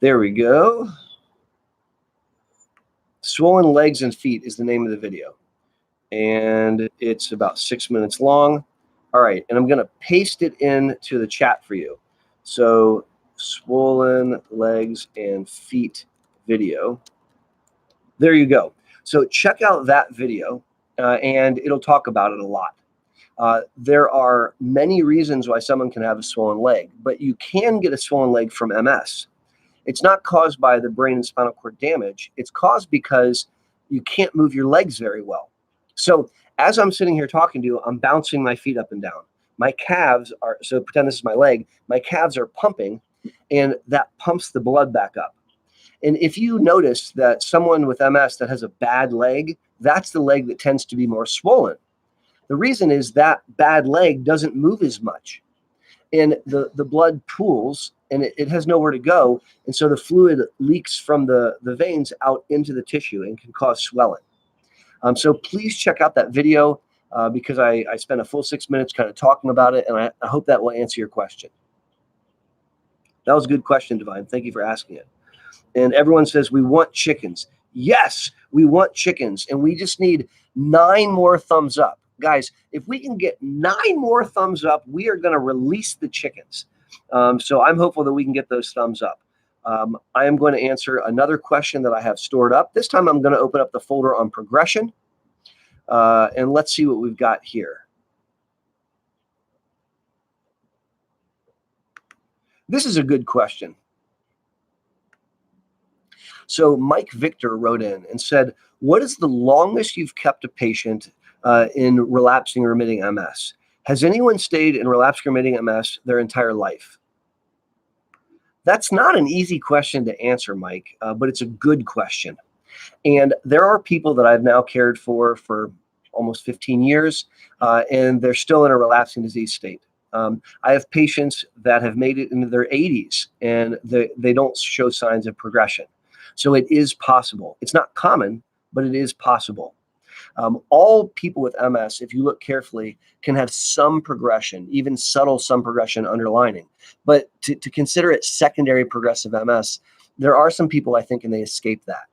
There we go. Swollen legs and feet is the name of the video. And it's about 6 minutes long. All right, and I'm going to paste it into the chat for you. So swollen legs and feet video. There you go. So check out that video, and it'll talk about it a lot. There are many reasons why someone can have a swollen leg, but you can get a swollen leg from MS. It's not caused by the brain and spinal cord damage. It's caused because you can't move your legs very well. So as I'm sitting here talking to you, I'm bouncing my feet up and down. My calves are, so pretend this is my leg, my calves are pumping, and that pumps the blood back up. And if you notice that someone with MS that has a bad leg, that's the leg that tends to be more swollen. The reason is that bad leg doesn't move as much. And the blood pools, and it has nowhere to go. And so the fluid leaks from the veins out into the tissue and can cause swelling. So please check out that video because I spent a full 6 minutes kind of talking about it, and I hope that will answer your question. That was a good question, Divine. Thank you for asking it. And everyone says, we want chickens. Yes, we want chickens, and we just need 9 more thumbs up. Guys, if we can get 9 more thumbs up, we are going to release the chickens. So I'm hopeful that we can get those thumbs up. I am going to answer another question that I have stored up. This time I'm going to open up the folder on progression. And let's see what we've got here. This is a good question. So Mike Victor wrote in and said, what is the longest you've kept a patient in relapsing or remitting MS? Has anyone stayed in relapsing or remitting MS their entire life? That's not an easy question to answer, Mike, but it's a good question. And there are people that I've now cared for almost 15 years, and they're still in a relapsing disease state. I have patients that have made it into their 80s and they don't show signs of progression. So it is possible. It's not common, but it is possible. All people with MS, if you look carefully, can have some progression, even subtle some progression underlining. But to consider it secondary progressive MS, there are some people, I think, and they escape that.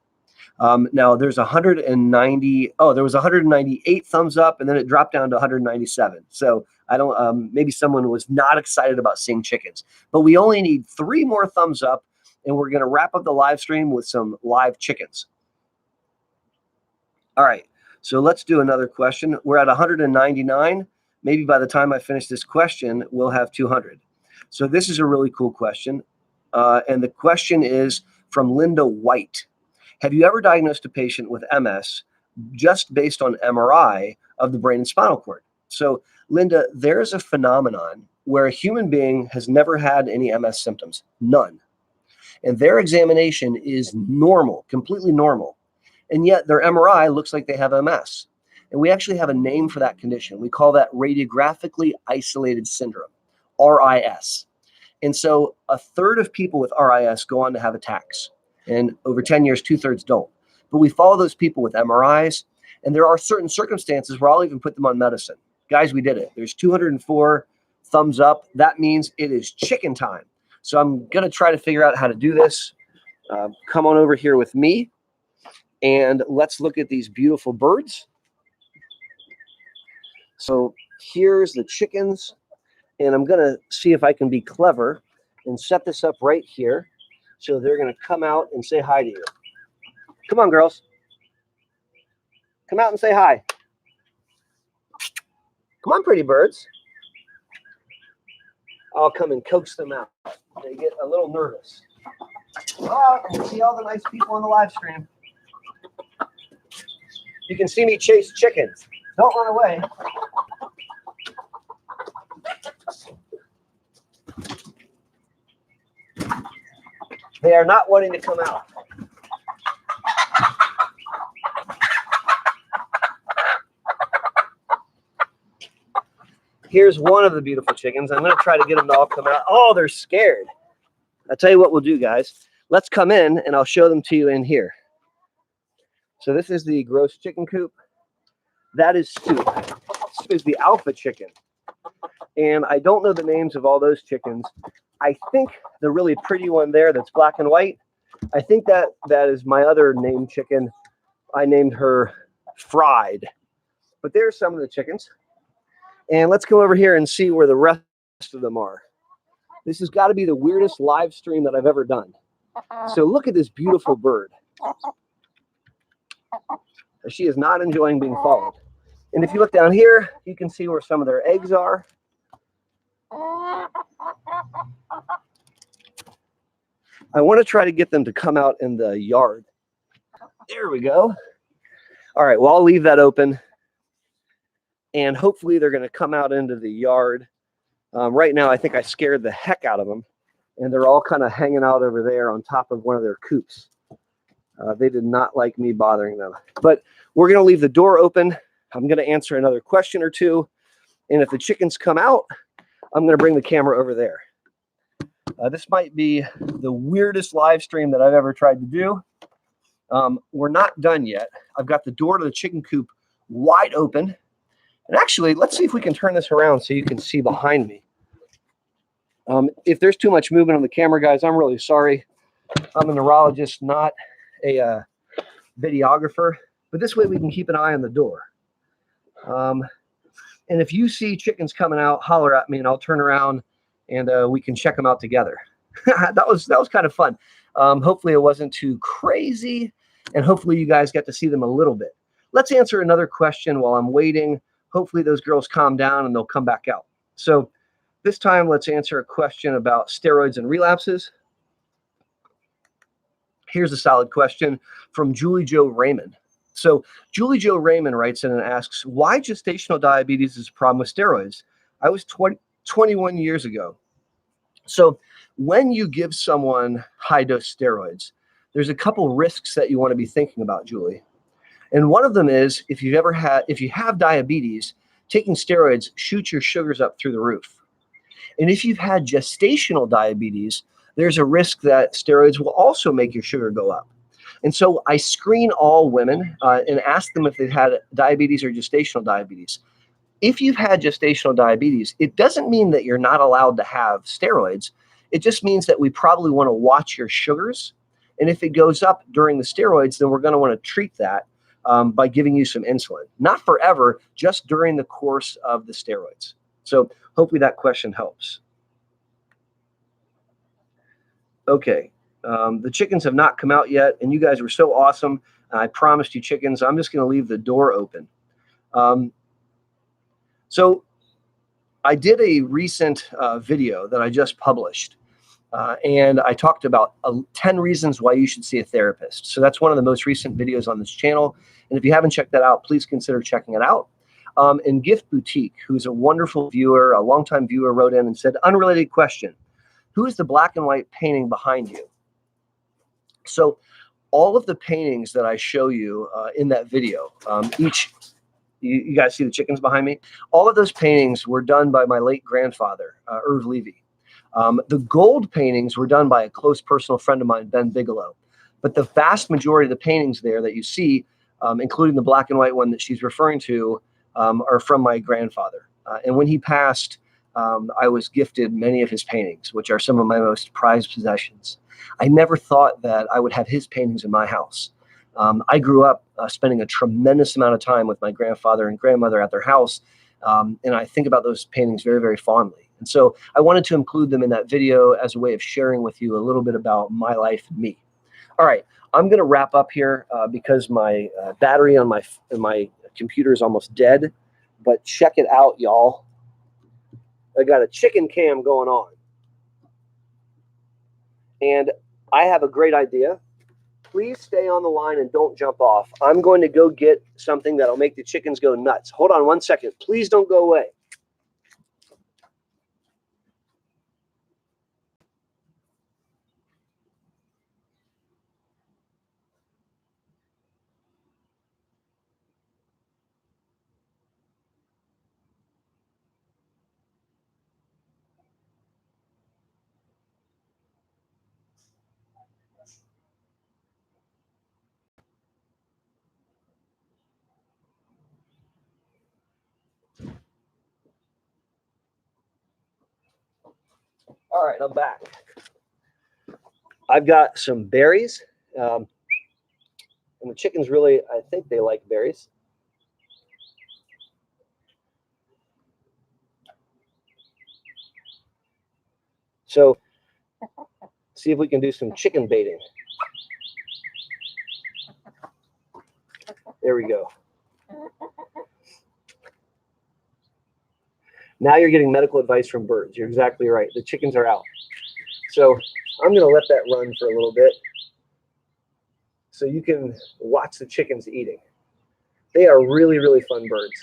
Now there's 190. Oh, there was 198 thumbs up, and then it dropped down to 197. So I don't. Maybe someone was not excited about seeing chickens, but we only need 3 more thumbs up, and we're going to wrap up the live stream with some live chickens. All right. So let's do another question. We're at 199. Maybe by the time I finish this question, we'll have 200. So this is a really cool question, and the question is from Linda White. Have you ever diagnosed a patient with MS just based on MRI of the brain and spinal cord? So, Linda, there's a phenomenon where a human being has never had any MS symptoms, none. And their examination is normal, completely normal. And yet their MRI looks like they have MS. And we actually have a name for that condition. We call that radiographically isolated syndrome, RIS. And so a third of people with RIS go on to have attacks. And over 10 years, 2/3 don't. But we follow those people with MRIs, and there are certain circumstances where I'll even put them on medicine. Guys, we did it. There's 204 thumbs up. That means it is chicken time. So I'm going to try to figure out how to do this. Come on over here with me, and let's look at these beautiful birds. So here's the chickens, and I'm going to see if I can be clever and set this up right here. So they're going to come out and say hi to you. Come on, girls. Come out and say hi. Come on, pretty birds. I'll come and coax them out. They get a little nervous. Go out and see all the nice people on the live stream. You can see me chase chickens. Don't run away. They are not wanting to come out. Here's one of the beautiful chickens. I'm going to try to get them to all come out. Oh, they're scared. I'll tell you what we'll do, guys. Let's come in, and I'll show them to you in here. So this is the gross chicken coop. That is Soup. Soup is the alpha chicken. And I don't know the names of all those chickens. I think the really pretty one there that's black and white, I think that is my other named chicken. I named her Fried. But there's some of the chickens. And let's come over here and see where the rest of them are. This has got to be the weirdest live stream that I've ever done. So look at this beautiful bird. She is not enjoying being followed. And if you look down here, you can see where some of their eggs are. I want to try to get them to come out in the yard. There we go. All right, well, I'll leave that open. And hopefully they're going to come out into the yard. Right now, I think I scared the heck out of them. And they're all kind of hanging out over there on top of one of their coops. They did not like me bothering them. But we're going to leave the door open. I'm going to answer another question or two. And if the chickens come out, I'm going to bring the camera over there. This might be the weirdest live stream that I've ever tried to do. We're not done yet. I've got the door to the chicken coop wide open. And actually, let's see if we can turn this around so you can see behind me. If there's too much movement on the camera, guys, I'm really sorry. I'm a neurologist, not a videographer. But this way we can keep an eye on the door. And if you see chickens coming out, holler at me and I'll turn around and we can check them out together. that was kind of fun. Hopefully it wasn't too crazy, and hopefully you guys get to see them a little bit. Let's answer another question while I'm waiting. Hopefully those girls calm down and they'll come back out. So this time let's answer a question about steroids and relapses. Here's a solid question from Julie Jo Raymond. So Julie Jo Raymond writes in and asks, why gestational diabetes is a problem with steroids? I was 21 years ago. So when you give someone high-dose steroids, there's a couple risks that you want to be thinking about, Julie. And one of them is if you have diabetes, taking steroids shoots your sugars up through the roof. And if you've had gestational diabetes, there's a risk that steroids will also make your sugar go up. And so I screen all women and ask them if they've had diabetes or gestational diabetes. If you've had gestational diabetes, it doesn't mean that you're not allowed to have steroids. It just means that we probably want to watch your sugars. And if it goes up during the steroids, then we're going to want to treat that by giving you some insulin. Not forever, just during the course of the steroids. So hopefully that question helps. Okay, the chickens have not come out yet, and you guys were so awesome. I promised you chickens. I'm just going to leave the door open. So I did a recent video that I just published, and I talked about 10 reasons why you should see a therapist. So that's one of the most recent videos on this channel. And if you haven't checked that out, please consider checking it out. And Gift Boutique, who's a wonderful viewer, a longtime viewer, wrote in and said, unrelated question, who is the black and white painting behind you? So all of the paintings that I show you in that video, you guys see the chickens behind me? All of those paintings were done by my late grandfather, Irv Levy. The gold paintings were done by a close personal friend of mine, Ben Bigelow. But the vast majority of the paintings there that you see, including the black and white one that she's referring to, are from my grandfather. And when he passed, I was gifted many of his paintings, which are some of my most prized possessions. I never thought that I would have his paintings in my house. I grew up spending a tremendous amount of time with my grandfather and grandmother at their house, and I think about those paintings very, very fondly. And so I wanted to include them in that video as a way of sharing with you a little bit about my life and me. All right, I'm going to wrap up here because my battery on my computer is almost dead, but check it out, y'all. I got a chicken cam going on. And I have a great idea. Please stay on the line and don't jump off. I'm going to go get something that'll make the chickens go nuts. Hold on one second. Please don't go away. All right, I'm back. I've got some berries. And the chickens really, I think they like berries. So, see if we can do some chicken baiting. There we go. Now you're getting medical advice from birds. You're exactly right. The chickens are out. So I'm going to let that run for a little bit so you can watch the chickens eating. They are really, really fun birds.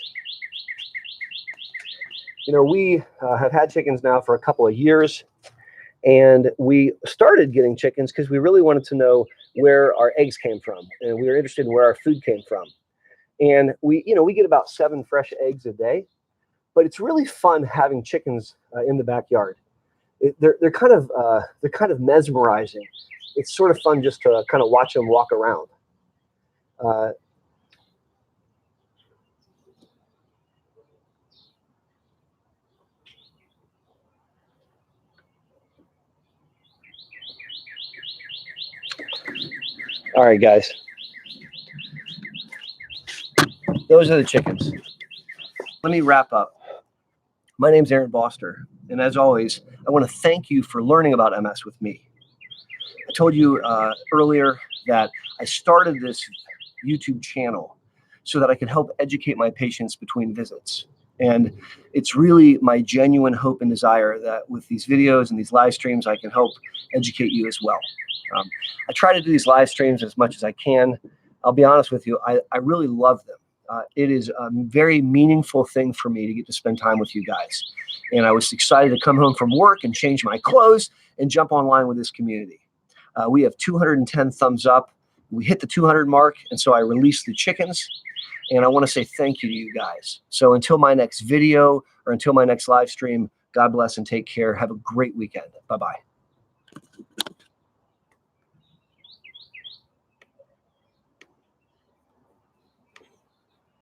You know, we have had chickens now for a couple of years, and we started getting chickens because we really wanted to know where our eggs came from, and we were interested in where our food came from. And we get about 7 fresh eggs a day. But it's really fun having chickens in the backyard. They're kind of mesmerizing. It's sort of fun just to kind of watch them walk around. All right, guys. Those are the chickens. Let me wrap up. My name's Aaron Boster, and as always, I want to thank you for learning about MS with me. I told you earlier that I started this YouTube channel so that I could help educate my patients between visits. And it's really my genuine hope and desire that with these videos and these live streams, I can help educate you as well. I try to do these live streams as much as I can. I'll be honest with you, I really love them. It is a very meaningful thing for me to get to spend time with you guys. And I was excited to come home from work and change my clothes and jump online with this community. We have 210 thumbs up. We hit the 200 mark, and so I released the chickens. And I want to say thank you to you guys. So until my next video or until my next live stream, God bless and take care. Have a great weekend. Bye-bye.